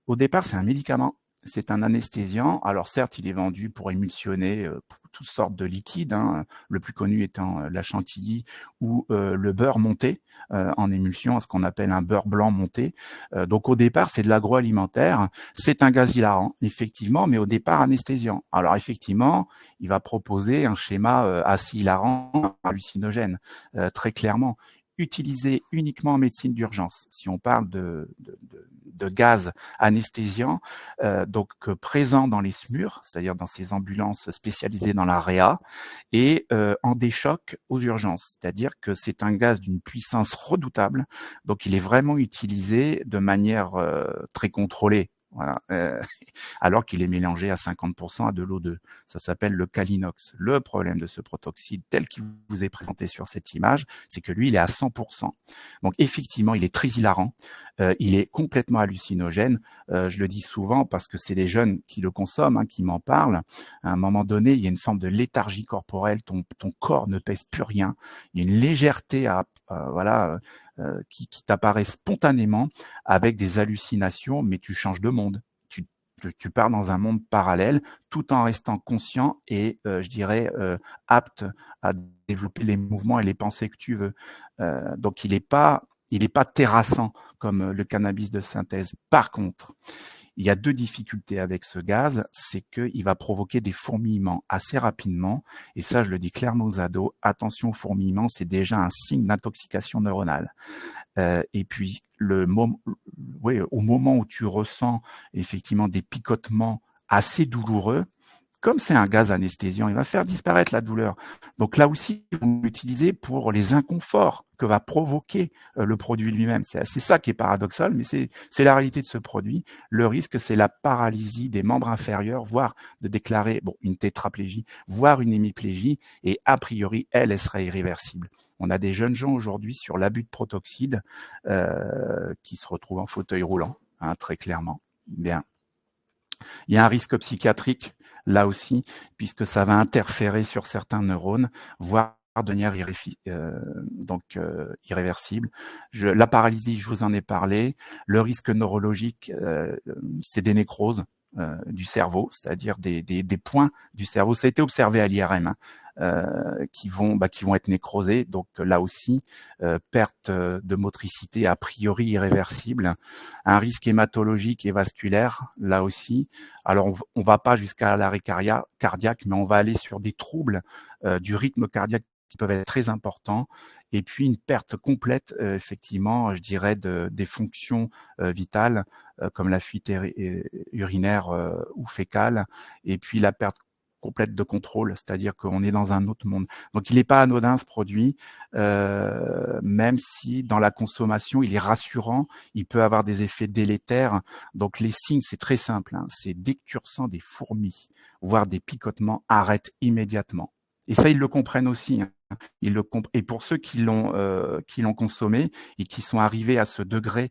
Au départ, c'est un médicament c'est un anesthésiant. Alors certes, il est vendu pour émulsionner toutes sortes de liquides, hein, le plus connu étant la chantilly ou le beurre monté en émulsion, ce qu'on appelle un beurre blanc monté. Donc au départ, c'est de l'agroalimentaire. C'est un gaz hilarant, effectivement, mais au départ anesthésiant. Alors effectivement, il va proposer un schéma assez hilarant, hallucinogène, très clairement. Utilisé uniquement en médecine d'urgence. Si on parle de gaz anesthésiant, donc présent dans les SMUR, c'est-à-dire dans ces ambulances spécialisées dans la réa, et en déchoc aux urgences, c'est-à-dire que c'est un gaz d'une puissance redoutable, donc il est vraiment utilisé de manière très contrôlée. Voilà, alors qu'il est mélangé à 50% à de l'O2. Ça s'appelle le Calinox. Le problème de ce protoxyde, tel qu'il vous est présenté sur cette image, c'est que lui, il est à 100%. Donc effectivement, il est très hilarant, il est complètement hallucinogène. Je le dis souvent parce que c'est les jeunes qui le consomment, hein, qui m'en parlent. À un moment donné, il y a une forme de léthargie corporelle, ton corps ne pèse plus rien. Il y a une légèreté qui t'apparaît spontanément avec des hallucinations, mais tu changes de monde. Tu pars dans un monde parallèle tout en restant conscient et, je dirais, apte à développer les mouvements et les pensées que tu veux. Donc, il est pas terrassant comme le cannabis de synthèse. Par contre, il y a 2 difficultés avec ce gaz, c'est qu'il va provoquer des fourmillements assez rapidement. Et ça, je le dis clairement aux ados, attention aux fourmillements, c'est déjà un signe d'intoxication neuronale. Et puis, au moment où tu ressens effectivement des picotements assez douloureux, comme c'est un gaz anesthésiant, il va faire disparaître la douleur. Donc là aussi, on va l'utiliser pour les inconforts que va provoquer le produit lui-même. C'est ça qui est paradoxal, mais c'est la réalité de ce produit. Le risque, c'est la paralysie des membres inférieurs, voire de déclarer une tétraplégie, voire une hémiplégie, et a priori, elle serait irréversible. On a des jeunes gens aujourd'hui sur l'abus de protoxyde qui se retrouvent en fauteuil roulant, hein, très clairement. Bien. Il y a un risque psychiatrique là aussi, puisque ça va interférer sur certains neurones, voire devenir irréversible. La paralysie, je vous en ai parlé. Le risque neurologique, c'est des nécroses du cerveau, c'est-à-dire des points du cerveau. Ça a été observé à l'IRM, hein, qui vont être nécrosés. Donc là aussi, perte de motricité a priori irréversible. Un risque hématologique et vasculaire, là aussi. Alors on va pas jusqu'à l'arrêt cardiaque, mais on va aller sur des troubles du rythme cardiaque qui peuvent être très importants, et puis une perte complète, effectivement, je dirais, des fonctions vitales, comme la fuite urinaire ou fécale, et puis la perte complète de contrôle, c'est-à-dire qu'on est dans un autre monde. Donc il n'est pas anodin ce produit, même si dans la consommation, il est rassurant, il peut avoir des effets délétères. Donc les signes, c'est très simple, hein, c'est dès que tu ressens des fourmis, voire des picotements, arrête immédiatement. Et ça, ils le comprennent aussi, hein. Et pour ceux qui l'ont consommé et qui sont arrivés à ce degré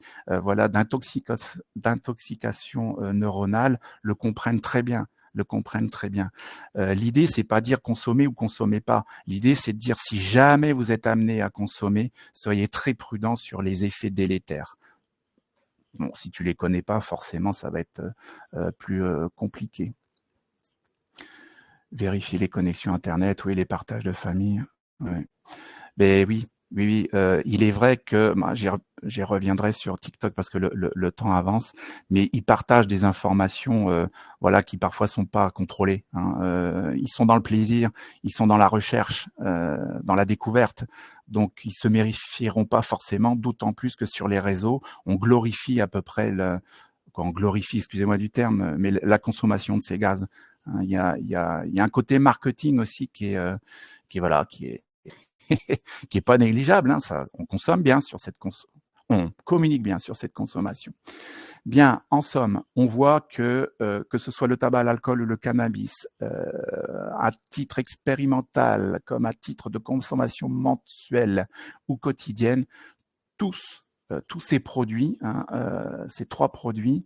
d'intoxication neuronale, le comprennent très bien. L'idée, c'est pas dire consommer ou consommer pas. L'idée, c'est de dire si jamais vous êtes amené à consommer, soyez très prudent sur les effets délétères. Bon, si tu les connais pas, forcément, ça va être plus compliqué. Vérifier les connexions Internet, oui, les partages de famille. Ouais. Mais oui, il est vrai que j'y reviendrai sur TikTok parce que le temps avance, mais ils partagent des informations qui parfois sont pas contrôlées, hein. Ils sont dans le plaisir, ils sont dans la recherche, dans la découverte, donc ils se vérifieront pas forcément, d'autant plus que sur les réseaux, on glorifie à peu près excusez-moi du terme, mais la consommation de ces gaz. Il y a un côté marketing aussi qui est qui est pas négligeable, hein, ça, on consomme bien sur on communique bien sur cette consommation. Bien, en somme, on voit que ce soit le tabac, l'alcool ou le cannabis, à titre expérimental, comme à titre de consommation mensuelle ou quotidienne, tous ces produits, ces 3 produits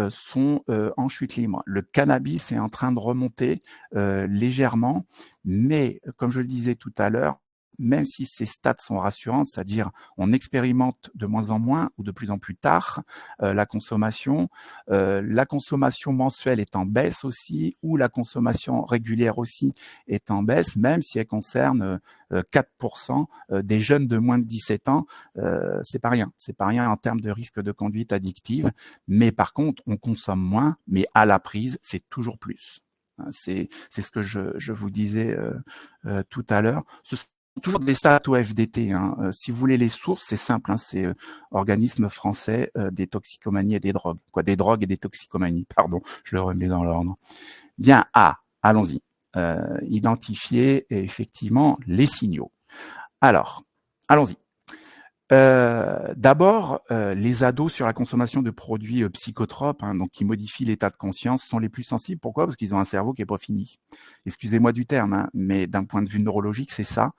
sont en chute libre. Le cannabis est en train de remonter légèrement, mais comme je le disais tout à l'heure, même si ces stats sont rassurantes, c'est-à-dire on expérimente de moins en moins ou de plus en plus tard la consommation mensuelle est en baisse aussi, ou la consommation régulière aussi est en baisse, même si elle concerne 4% des jeunes de moins de 17 ans, c'est pas rien en termes de risque de conduite addictive, mais par contre on consomme moins, mais à la prise c'est toujours plus. C'est ce que je vous disais tout à l'heure. Ce sont toujours des stats au FDT. Si vous voulez les sources, c'est simple. C'est organisme français des toxicomanies et des drogues. Des drogues et des toxicomanies, pardon, je le remets dans l'ordre. Bien, allons-y. Identifier effectivement les signaux. Alors, allons-y. D'abord, les ados sur la consommation de produits psychotropes, donc qui modifient l'état de conscience, sont les plus sensibles. Pourquoi? Parce qu'ils ont un cerveau qui est pas fini. Excusez-moi du terme, mais d'un point de vue neurologique, c'est ça.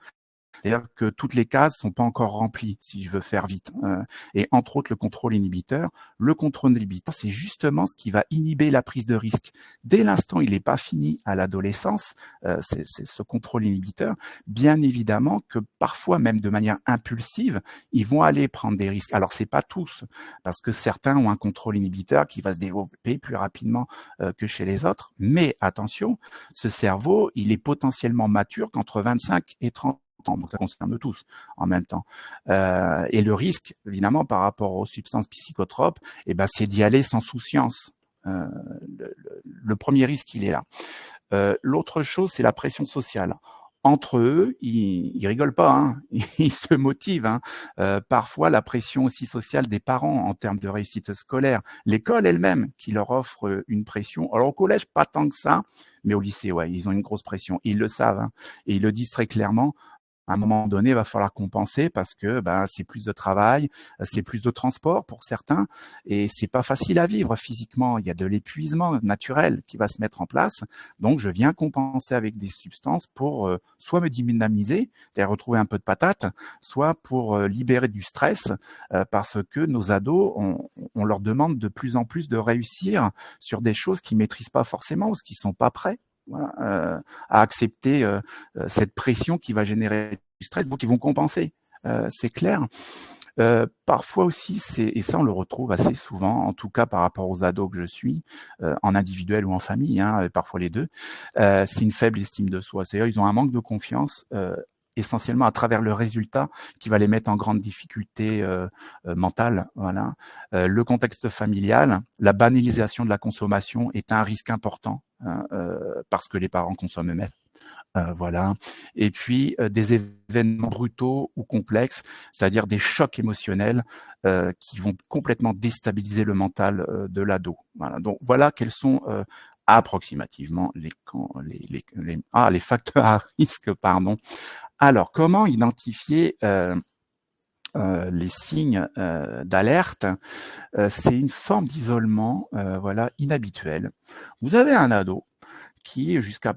C'est-à-dire que toutes les cases sont pas encore remplies, si je veux faire vite. Et entre autres, le contrôle inhibiteur. Le contrôle inhibiteur, c'est justement ce qui va inhiber la prise de risque. Dès l'instant, il n'est pas fini à l'adolescence, c'est ce contrôle inhibiteur. Bien évidemment que parfois, même de manière impulsive, ils vont aller prendre des risques. Alors, c'est pas tous, parce que certains ont un contrôle inhibiteur qui va se développer plus rapidement que chez les autres. Mais attention, ce cerveau, il est potentiellement mature qu'entre 25 et 30 ans, donc ça concerne tous en même temps. Et le risque, évidemment, par rapport aux substances psychotropes, c'est d'y aller sans souciance. Le premier risque, il est là. L'autre chose, c'est la pression sociale. Entre eux, ils rigolent pas, ils se motivent. Parfois, la pression aussi sociale des parents en termes de réussite scolaire. L'école elle-même qui leur offre une pression. Alors au collège, pas tant que ça, mais au lycée, ouais, ils ont une grosse pression. Ils le savent, et ils le disent très clairement. À un moment donné, il va falloir compenser parce que c'est plus de travail, c'est plus de transport pour certains, et c'est pas facile à vivre physiquement. Il y a de l'épuisement naturel qui va se mettre en place. Donc, je viens compenser avec des substances pour soit me dynamiser, c'est-à-dire retrouver un peu de patate, soit pour libérer du stress, parce que nos ados, on leur demande de plus en plus de réussir sur des choses qu'ils maîtrisent pas forcément ou qu'ils sont pas prêts. Voilà, à accepter cette pression qui va générer du stress, donc ils vont compenser, c'est clair. Parfois aussi, et ça on le retrouve assez souvent, en tout cas par rapport aux ados que je suis, en individuel ou en famille, parfois les deux, c'est une faible estime de soi. C'est-à-dire ils ont un manque de confiance, essentiellement à travers le résultat qui va les mettre en grande difficulté mentale. Voilà. Le contexte familial, la banalisation de la consommation est un risque important parce que les parents consomment eux-mêmes. Voilà. Et puis des événements brutaux ou complexes, c'est-à-dire des chocs émotionnels qui vont complètement déstabiliser le mental de l'ado. Voilà. Donc voilà quels sont approximativement les facteurs à risque, pardon. Alors, comment identifier les signes d'alerte? C'est une forme d'isolement, inhabituelle. Vous avez un ado qui, jusqu'à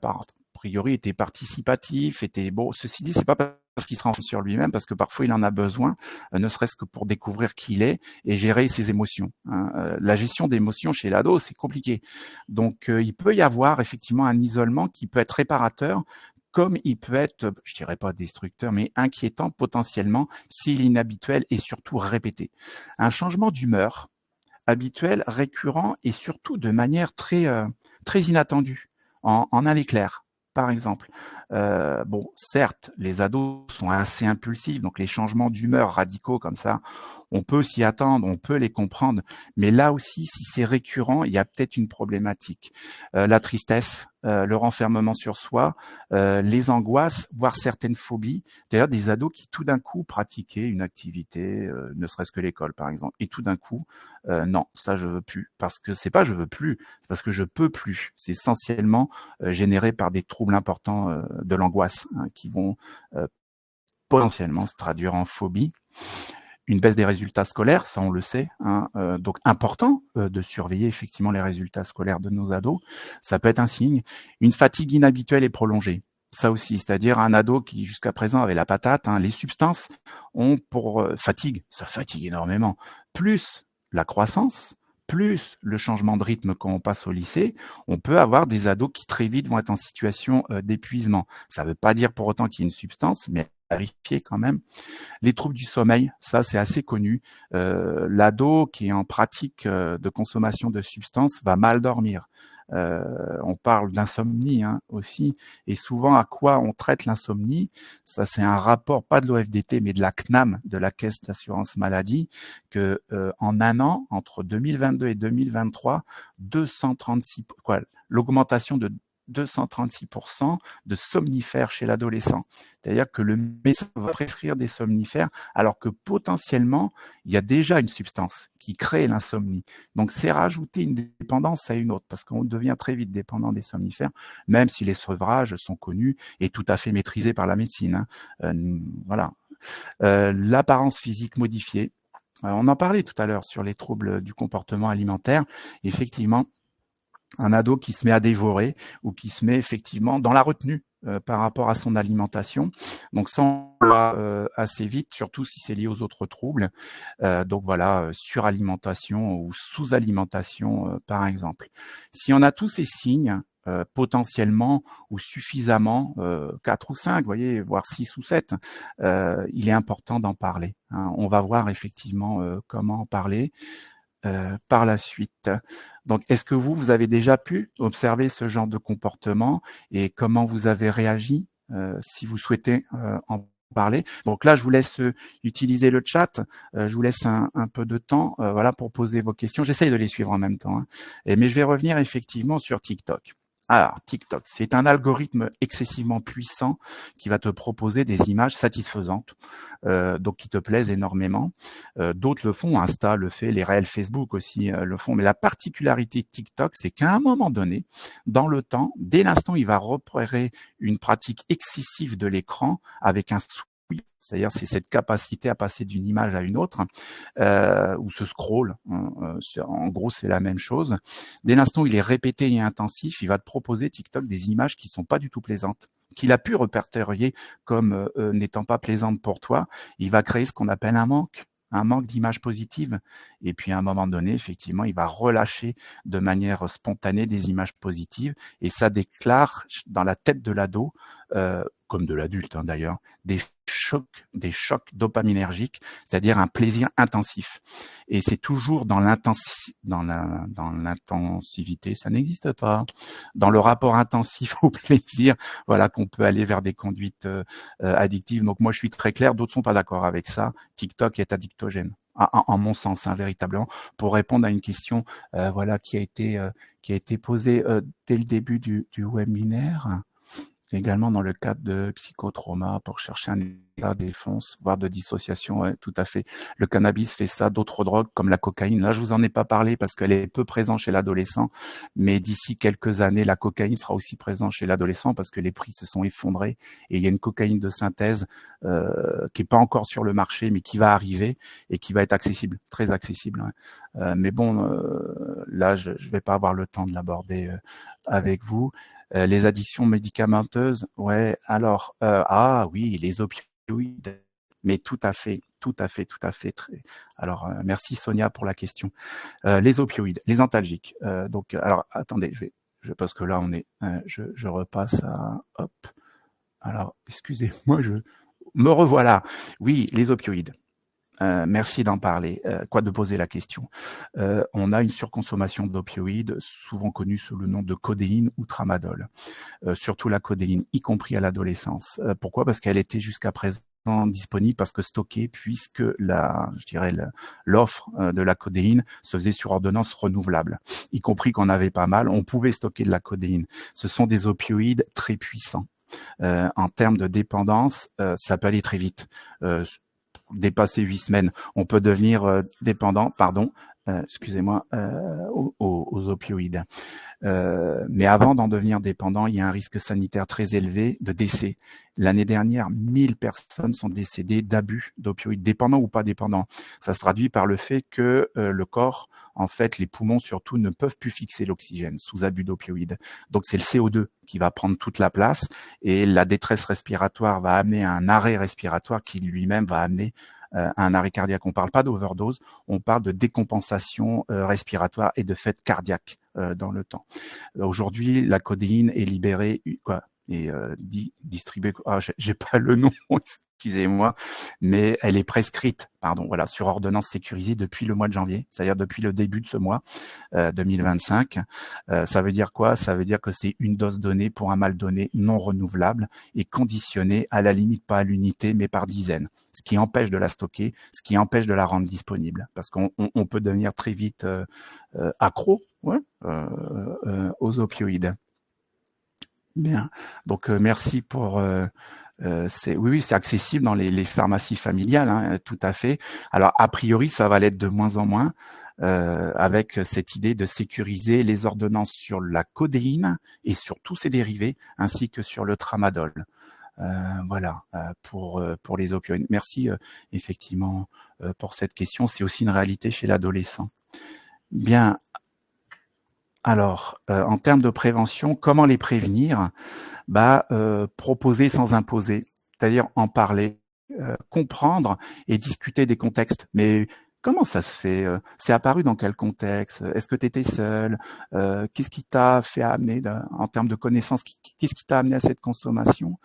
priori, était participatif, ceci dit, c'est pas parce qu'il se renferme sur lui-même, parce que parfois il en a besoin, ne serait-ce que pour découvrir qui il est et gérer ses émotions. La gestion d'émotions chez l'ado, c'est compliqué. Donc, il peut y avoir effectivement un isolement qui peut être réparateur, comme il peut être, je dirais pas destructeur, mais inquiétant potentiellement s'il est inhabituel et surtout répété. Un changement d'humeur habituel, récurrent et surtout de manière très inattendue, en un éclair. Par exemple, certes, les ados sont assez impulsifs, donc les changements d'humeur radicaux comme ça, on peut s'y attendre, on peut les comprendre, mais là aussi, si c'est récurrent, il y a peut-être une problématique. La tristesse, le renfermement sur soi, les angoisses, voire certaines phobies. D'ailleurs, des ados qui tout d'un coup pratiquaient une activité, ne serait-ce que l'école par exemple, et tout d'un coup, non, ça je veux plus, parce que c'est pas je veux plus, c'est parce que je peux plus. C'est essentiellement généré par des troubles importants de l'angoisse qui vont potentiellement se traduire en phobie. Une baisse des résultats scolaires, ça on le sait, donc important de surveiller effectivement les résultats scolaires de nos ados. Ça peut être un signe. Une fatigue inhabituelle et prolongée, ça aussi, c'est-à-dire un ado qui jusqu'à présent avait la patate, les substances ont pour fatigue, ça fatigue énormément, plus la croissance, plus le changement de rythme quand on passe au lycée, on peut avoir des ados qui très vite vont être en situation d'épuisement. Ça ne veut pas dire pour autant qu'il y ait une substance, mais vérifier quand même. Les troubles du sommeil, ça c'est assez connu. L'ado qui est en pratique de consommation de substances va mal dormir. On parle d'insomnie aussi, et souvent à quoi on traite l'insomnie? Ça c'est un rapport, pas de l'OFDT, mais de la CNAM, de la Caisse d'assurance maladie, que en un an, entre 2022 et 2023, 236, l'augmentation de 236% de somnifères chez l'adolescent. C'est-à-dire que le médecin va prescrire des somnifères alors que potentiellement, il y a déjà une substance qui crée l'insomnie. Donc, c'est rajouter une dépendance à une autre parce qu'on devient très vite dépendant des somnifères, même si les sevrages sont connus et tout à fait maîtrisés par la médecine. Voilà. L'apparence physique modifiée. On en parlait tout à l'heure sur les troubles du comportement alimentaire. Effectivement, un ado qui se met à dévorer ou qui se met effectivement dans la retenue par rapport à son alimentation. Donc ça, on voit assez vite, surtout si c'est lié aux autres troubles. Donc voilà, suralimentation ou sous-alimentation par exemple. Si on a tous ces signes, potentiellement ou suffisamment, 4 ou 5, vous voyez, voire 6 ou 7, il est important d'en parler. On va voir effectivement comment en parler. Par la suite. Donc, est-ce que vous avez déjà pu observer ce genre de comportement et comment vous avez réagi si vous souhaitez en parler? Donc là, je vous laisse utiliser le chat. Je vous laisse un peu de temps, voilà, pour poser vos questions. J'essaye de les suivre en même temps, mais je vais revenir effectivement sur TikTok. Alors, TikTok, c'est un algorithme excessivement puissant qui va te proposer des images satisfaisantes, donc qui te plaisent énormément. D'autres le font, Insta le fait, les réels Facebook aussi le font. Mais la particularité de TikTok, c'est qu'à un moment donné, dans le temps, dès l'instant, il va repérer une pratique excessive de l'écran avec un sweep, c'est-à-dire c'est cette capacité à passer d'une image à une autre, ou ce scroll, en gros c'est la même chose. Dès l'instant où il est répété et intensif, il va te proposer TikTok des images qui sont pas du tout plaisantes, qu'il a pu répertorier comme n'étant pas plaisantes pour toi. Il va créer ce qu'on appelle un manque d'images positives. Et puis à un moment donné, effectivement, il va relâcher de manière spontanée des images positives et ça déclare dans la tête de l'ado, comme de l'adulte d'ailleurs, des chocs dopaminergiques, c'est-à-dire un plaisir intensif. Et c'est toujours dans l'intensivité, ça n'existe pas, dans le rapport intensif au plaisir, voilà, qu'on peut aller vers des conduites addictives. Donc moi, je suis très clair, d'autres sont pas d'accord avec ça. TikTok est addictogène. En mon sens, véritablement, pour répondre à une question, voilà, qui a été posée dès le début du webinaire. Également dans le cadre de psychotrauma pour chercher un état de défense, voire de dissociation, ouais, tout à fait. Le cannabis fait ça, d'autres drogues comme la cocaïne. Là, je vous en ai pas parlé parce qu'elle est peu présente chez l'adolescent, mais d'ici quelques années, la cocaïne sera aussi présente chez l'adolescent parce que les prix se sont effondrés et il y a une cocaïne de synthèse qui est pas encore sur le marché, mais qui va arriver et qui va être accessible, très accessible. Ouais. Mais bon, là, je vais pas avoir le temps de l'aborder avec vous. Les addictions médicamenteuses, ouais. Alors, oui, les opioïdes, mais tout à fait. Alors, merci Sonia pour la question. Les opioïdes, les antalgiques. Donc, alors, attendez, parce que là, je repasse à, hop. Alors, excusez-moi, je me revoilà. Oui, les opioïdes. Merci d'en parler, de poser la question. On a une surconsommation d'opioïdes, souvent connue sous le nom de codéine ou tramadol. Surtout la codéine, y compris à l'adolescence. Pourquoi? Parce qu'elle était jusqu'à présent disponible parce que stockée, puisque l'offre de la codéine se faisait sur ordonnance renouvelable, y compris qu'on avait pas mal, on pouvait stocker de la codéine. Ce sont des opioïdes très puissants. En termes de dépendance, ça peut aller très vite. Dépasser 8 semaines, on peut devenir dépendant, aux opioïdes. Mais avant d'en devenir dépendant, il y a un risque sanitaire très élevé de décès. L'année dernière, 1000 personnes sont décédées d'abus d'opioïdes, dépendants ou pas dépendants. Ça se traduit par le fait que le corps, en fait, les poumons surtout, ne peuvent plus fixer l'oxygène sous abus d'opioïdes. Donc c'est le CO2 qui va prendre toute la place et la détresse respiratoire va amener à un arrêt respiratoire qui lui-même va amener à un arrêt cardiaque. On parle pas d'overdose, on parle de décompensation respiratoire et de fait cardiaque dans le temps. Aujourd'hui, la codéine est libérée, et distribuée. J'ai pas le nom. excusez-moi, mais elle est prescrite, voilà, sur ordonnance sécurisée depuis le mois de janvier, c'est-à-dire depuis le début de ce mois 2025. Ça veut dire quoi? Ça veut dire que c'est une dose donnée pour un mal donné non renouvelable et conditionnée à la limite pas à l'unité, mais par dizaines, ce qui empêche de la stocker, ce qui empêche de la rendre disponible, parce qu'on peut devenir très vite accro aux opioïdes. Bien, donc merci pour... oui, c'est accessible dans les pharmacies familiales, hein, tout à fait. Alors, a priori, ça va l'être de moins en moins, avec cette idée de sécuriser les ordonnances sur la codéine et sur tous ses dérivés, ainsi que sur le tramadol. Voilà, pour les opioïdes. Merci, effectivement, pour cette question. C'est aussi une réalité chez l'adolescent. Bien. Alors, en termes de prévention, comment les prévenir? Proposer sans imposer, c'est-à-dire en parler, comprendre et discuter des contextes. Mais comment ça se fait? C'est apparu dans quel contexte? Est-ce que tu étais seul? Qu'est-ce qui t'a fait amener, en termes de connaissances, qu'est-ce qui t'a amené à cette consommation?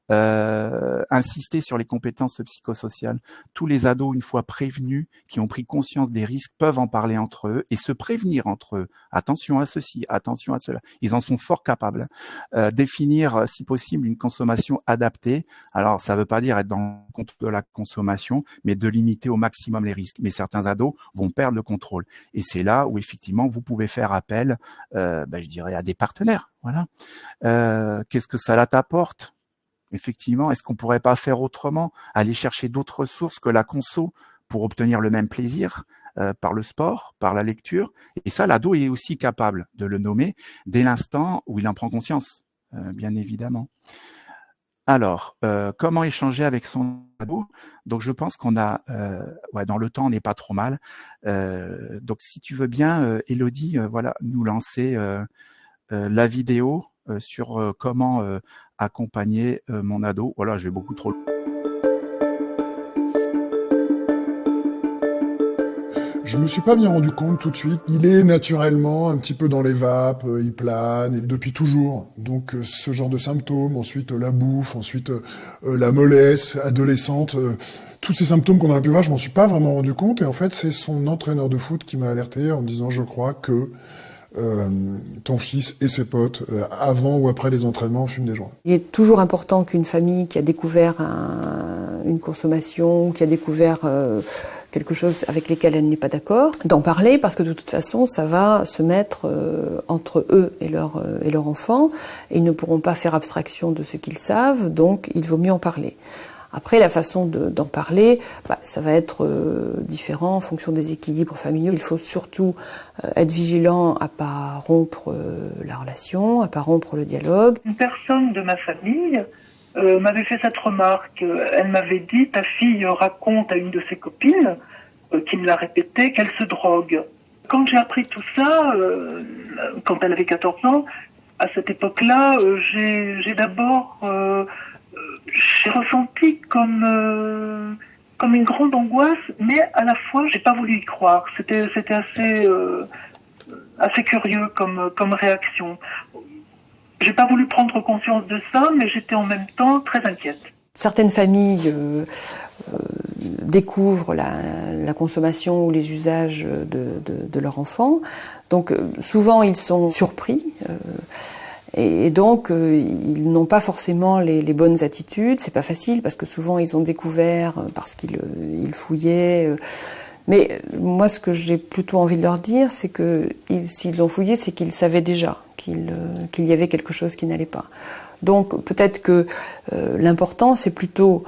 Insister sur les compétences psychosociales. Tous les ados, une fois prévenus, qui ont pris conscience des risques, peuvent en parler entre eux et se prévenir entre eux. Attention à ceci, attention à cela. Ils en sont fort capables. Définir, si possible, une consommation adaptée. Alors, ça ne veut pas dire être dans le contrôle de la consommation, mais de limiter au maximum les risques. Mais certains ados vont perdre le contrôle. Et c'est là où, effectivement, vous pouvez faire appel, je dirais, à des partenaires. Voilà. Qu'est-ce que ça t'apporte? Effectivement, est-ce qu'on pourrait pas faire autrement? Aller chercher d'autres ressources que la conso pour obtenir le même plaisir, par le sport, par la lecture. Et ça, l'ado est aussi capable de le nommer dès l'instant où il en prend conscience, bien évidemment. Alors, comment échanger avec son ado? Donc, je pense qu'on a, dans le temps, on n'est pas trop mal. Donc, si tu veux bien, Élodie, nous lancer la vidéo sur comment accompagner mon ado. Voilà, je vais beaucoup trop... Je me suis pas bien rendu compte tout de suite. Il est naturellement un petit peu dans les vapes, il plane, et depuis toujours. Donc ce genre de symptômes, ensuite la bouffe, ensuite la mollesse adolescente, tous ces symptômes qu'on aurait pu voir, je m'en suis pas vraiment rendu compte. Et en fait, c'est son entraîneur de foot qui m'a alerté en me disant « Je crois que ton fils et ses potes, avant ou après les entraînements, fument des joints. » Il est toujours important qu'une famille qui a découvert une consommation, qui a découvert quelque chose avec lesquels elle n'est pas d'accord, d'en parler, parce que de toute façon, ça va se mettre entre eux et leur enfant, et ils ne pourront pas faire abstraction de ce qu'ils savent, donc il vaut mieux en parler. Après, la façon d'en parler, ça va être différent en fonction des équilibres familiaux. Il faut surtout être vigilant à pas rompre la relation, à pas rompre le dialogue. Une personne de ma famille m'avait fait cette remarque. Elle m'avait dit « Ta fille raconte à une de ses copines, qui me l'a répété, qu'elle se drogue. » Quand j'ai appris tout ça, quand elle avait 14 ans, à cette époque-là, j'ai d'abord... j'ai ressenti comme une grande angoisse, mais à la fois, j'ai pas voulu y croire. C'était assez curieux comme réaction. J'ai pas voulu prendre conscience de ça, mais j'étais en même temps très inquiète. Certaines familles découvrent la consommation ou les usages de leur enfant. Donc souvent, ils sont surpris. Et donc, ils n'ont pas forcément les bonnes attitudes. C'est pas facile parce que souvent ils ont découvert parce qu'ils fouillaient. Mais moi, ce que j'ai plutôt envie de leur dire, c'est que s'ils ont fouillé, c'est qu'ils savaient déjà qu'il y avait quelque chose qui n'allait pas. Donc, peut-être que l'important, c'est plutôt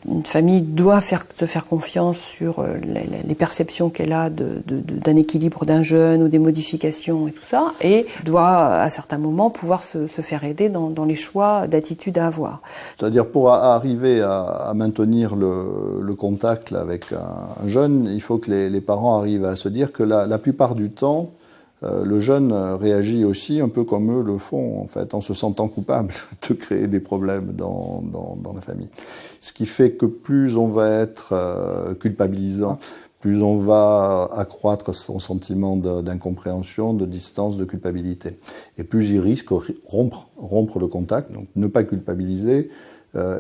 une famille doit se faire confiance sur les perceptions qu'elle a d'un équilibre d'un jeune ou des modifications et tout ça, et doit à certains moments pouvoir se faire aider dans les choix d'attitude à avoir. C'est-à-dire pour arriver à maintenir le contact là, avec un jeune, il faut que les parents arrivent à se dire que la plupart du temps, le jeune réagit aussi un peu comme eux le font, en fait, en se sentant coupable de créer des problèmes dans la famille. Ce qui fait que plus on va être culpabilisant, plus on va accroître son sentiment d'incompréhension, de distance, de culpabilité. Et plus il risque rompre le contact, donc ne pas culpabiliser,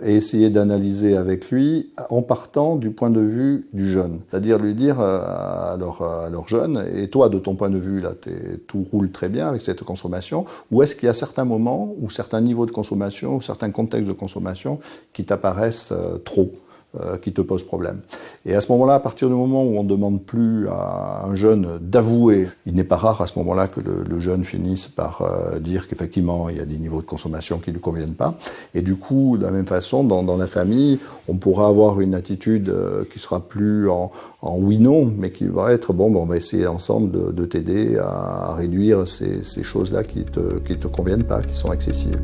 et essayer d'analyser avec lui en partant du point de vue du jeune. C'est-à-dire lui dire à leur jeune, et toi de ton point de vue, là, tout roule très bien avec cette consommation, ou est-ce qu'il y a certains moments ou certains niveaux de consommation ou certains contextes de consommation qui t'apparaissent trop, qui te posent problème. Et à ce moment-là, à partir du moment où on ne demande plus à un jeune d'avouer, il n'est pas rare à ce moment-là que le jeune finisse par dire qu'effectivement, il y a des niveaux de consommation qui ne lui conviennent pas. Et du coup, de la même façon, dans la famille, on pourra avoir une attitude qui sera plus en oui-non, mais qui va être, on va essayer ensemble de t'aider à réduire ces choses-là qui te conviennent pas, qui sont excessives.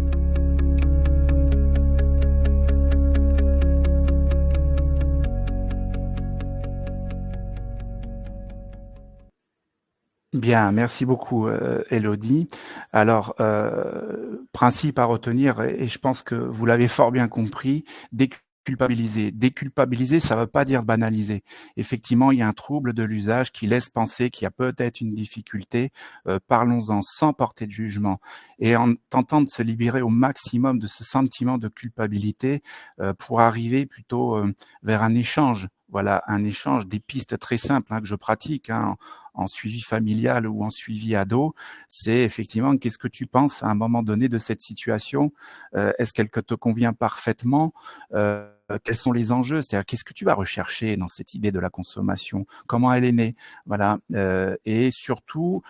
Bien, merci beaucoup, Élodie. Alors, principe à retenir, et je pense que vous l'avez fort bien compris, déculpabiliser. Déculpabiliser, ça ne veut pas dire banaliser. Effectivement, il y a un trouble de l'usage qui laisse penser qu'il y a peut-être une difficulté. Parlons-en sans porter de jugement. Et en tentant de se libérer au maximum de ce sentiment de culpabilité pour arriver plutôt vers un échange. Voilà, un échange, des pistes très simples que je pratique en suivi familial ou en suivi ado. C'est effectivement, qu'est-ce que tu penses à un moment donné de cette situation? Est-ce qu'elle te convient parfaitement? Quels sont les enjeux? C'est-à-dire, qu'est-ce que tu vas rechercher dans cette idée de la consommation? Comment elle est née? Voilà. Et surtout,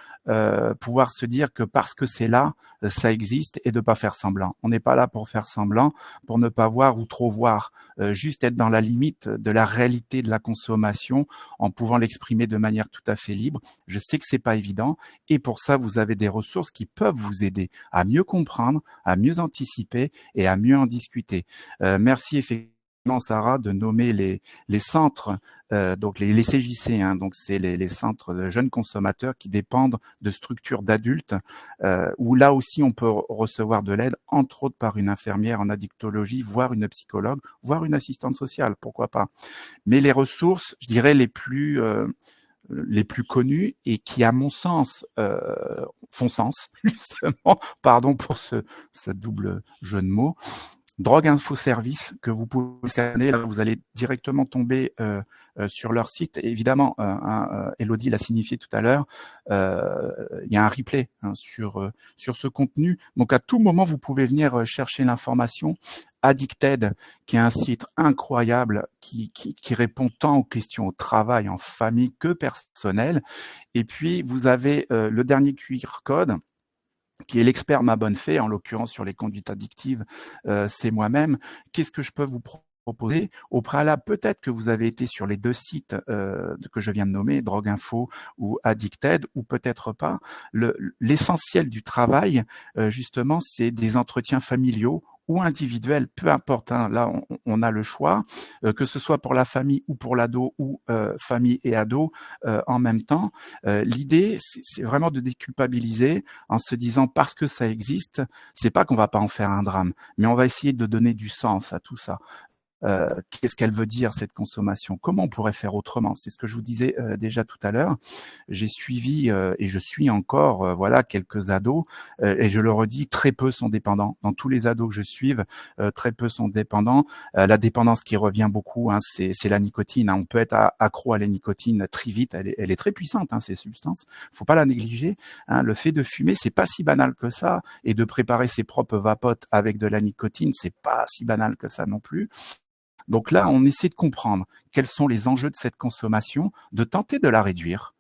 pouvoir se dire que parce que c'est là, ça existe, et de pas faire semblant. On n'est pas là pour faire semblant, pour ne pas voir ou trop voir, juste être dans la limite de la réalité de la consommation en pouvant l'exprimer de manière tout à fait libre. Je sais que c'est pas évident, et pour ça, vous avez des ressources qui peuvent vous aider à mieux comprendre, à mieux anticiper et à mieux en discuter. Merci effectivement, Sarah, de nommer les centres, donc les CJC, donc c'est les centres de jeunes consommateurs qui dépendent de structures d'adultes, où là aussi on peut recevoir de l'aide, entre autres par une infirmière en addictologie, voire une psychologue, voire une assistante sociale, pourquoi pas. Mais les ressources, je dirais les plus connues et qui, à mon sens, font sens, justement, pardon pour ce double jeu de mots. Drogue Info Service, que vous pouvez scanner, là vous allez directement tomber sur leur site. Et évidemment, Élodie l'a signifié tout à l'heure, il y a un replay sur ce contenu. Donc à tout moment, vous pouvez venir chercher l'information. Addicted, qui est un site incroyable qui répond tant aux questions au travail, en famille que personnel. Et puis vous avez le dernier QR code, qui est l'expert Ma Bonne Fée, en l'occurrence sur les conduites addictives, c'est moi-même. Qu'est-ce que je peux vous proposer? Au préalable, peut-être que vous avez été sur les deux sites que je viens de nommer, Drogue Info ou Addicted, ou peut-être pas. L'essentiel du travail, justement, c'est des entretiens familiaux ou individuel, peu importe, là on a le choix, que ce soit pour la famille ou pour l'ado, ou famille et ado en même temps. L'idée, c'est vraiment de déculpabiliser en se disant, parce que ça existe, c'est pas qu'on va pas en faire un drame, mais on va essayer de donner du sens à tout ça. Qu'est-ce qu'elle veut dire, cette consommation? Comment on pourrait faire autrement? C'est ce que je vous disais déjà tout à l'heure. J'ai suivi et je suis encore quelques ados, et je le redis, très peu sont dépendants. Dans tous les ados que je suive, très peu sont dépendants. La dépendance qui revient beaucoup, c'est la nicotine. On peut être accro à la nicotine très vite. Elle est très puissante, ces substances. Faut pas la négliger. Le fait de fumer, c'est pas si banal que ça, et de préparer ses propres vapotes avec de la nicotine, c'est pas si banal que ça non plus. Donc là, on essaie de comprendre quels sont les enjeux de cette consommation, de tenter de la réduire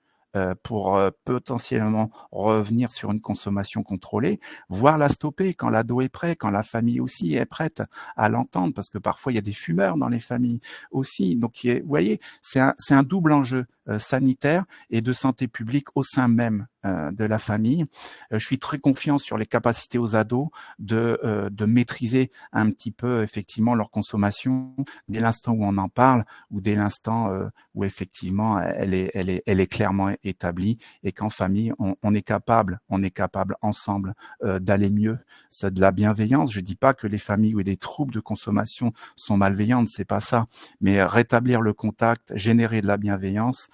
pour potentiellement revenir sur une consommation contrôlée, voire la stopper quand l'ado est prêt, quand la famille aussi est prête à l'entendre, parce que parfois il y a des fumeurs dans les familles aussi. Donc, vous voyez, c'est un double enjeu sanitaire et de santé publique au sein même de la famille. Je suis très confiant sur les capacités aux ados de maîtriser un petit peu effectivement leur consommation dès l'instant où on en parle, ou dès l'instant où effectivement elle est clairement établie, et qu'en famille on est capable ensemble d'aller mieux. C'est de la bienveillance. Je dis pas que les familles où il y a des troubles de consommation sont malveillantes, c'est pas ça, mais rétablir le contact, générer de la bienveillance,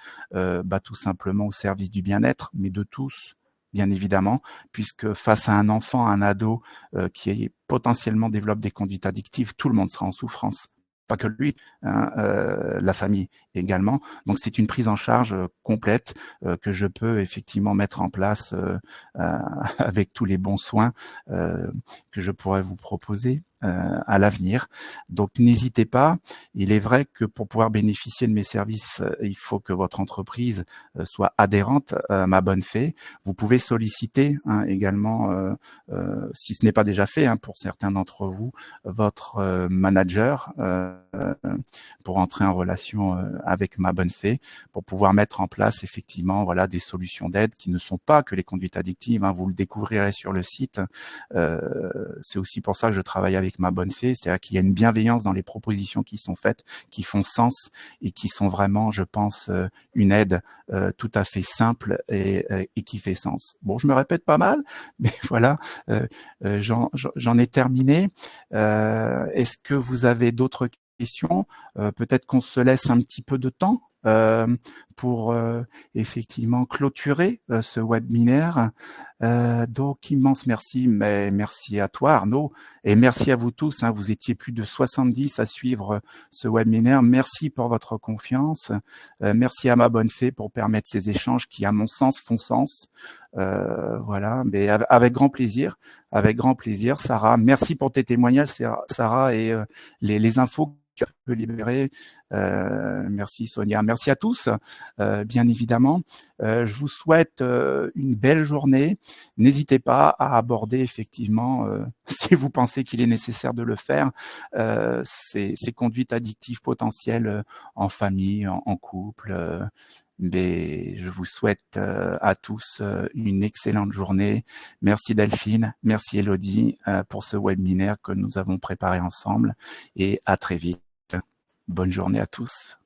tout simplement au service du bien-être, mais de tous, bien évidemment, puisque face à un enfant, un ado qui potentiellement développe des conduites addictives, tout le monde sera en souffrance. Pas que lui, hein, la famille également. Donc c'est une prise en charge complète que je peux effectivement mettre en place avec tous les bons soins que je pourrais vous proposer à l'avenir. Donc n'hésitez pas. Il est vrai que pour pouvoir bénéficier de mes services, il faut que votre entreprise soit adhérente à Ma Bonne Fée. Vous pouvez solliciter également, si ce n'est pas déjà fait pour certains d'entre vous, votre manager pour entrer en relation avec Ma Bonne Fée, pour pouvoir mettre en place effectivement des solutions d'aide qui ne sont pas que les conduites addictives. Vous le découvrirez sur le site. C'est aussi pour ça que je travaille avec Ma Bonne Fée, c'est-à-dire qu'il y a une bienveillance dans les propositions qui sont faites, qui font sens et qui sont vraiment, je pense, une aide tout à fait simple et qui fait sens. Bon, je me répète pas mal, mais voilà, j'en ai terminé. Est-ce que vous avez d'autres questions? Peut-être qu'on se laisse un petit peu de temps pour effectivement clôturer ce webinaire. Donc immense merci, mais merci à toi Arnaud et merci à vous tous. Vous étiez plus de 70 à suivre ce webinaire. Merci pour votre confiance. Merci à Ma Bonne Fée pour permettre ces échanges qui, à mon sens, font sens. Voilà, mais avec grand plaisir, Sarah. Merci pour tes témoignages, Sarah, et les infos tu peux libérer. Merci Sonia. Merci à tous, bien évidemment. Je vous souhaite une belle journée. N'hésitez pas à aborder effectivement, si vous pensez qu'il est nécessaire de le faire, ces conduites addictives potentielles en famille, en couple. Mais je vous souhaite à tous une excellente journée. Merci Delphine, merci Elodie pour ce webinaire que nous avons préparé ensemble et à très vite. Bonne journée à tous.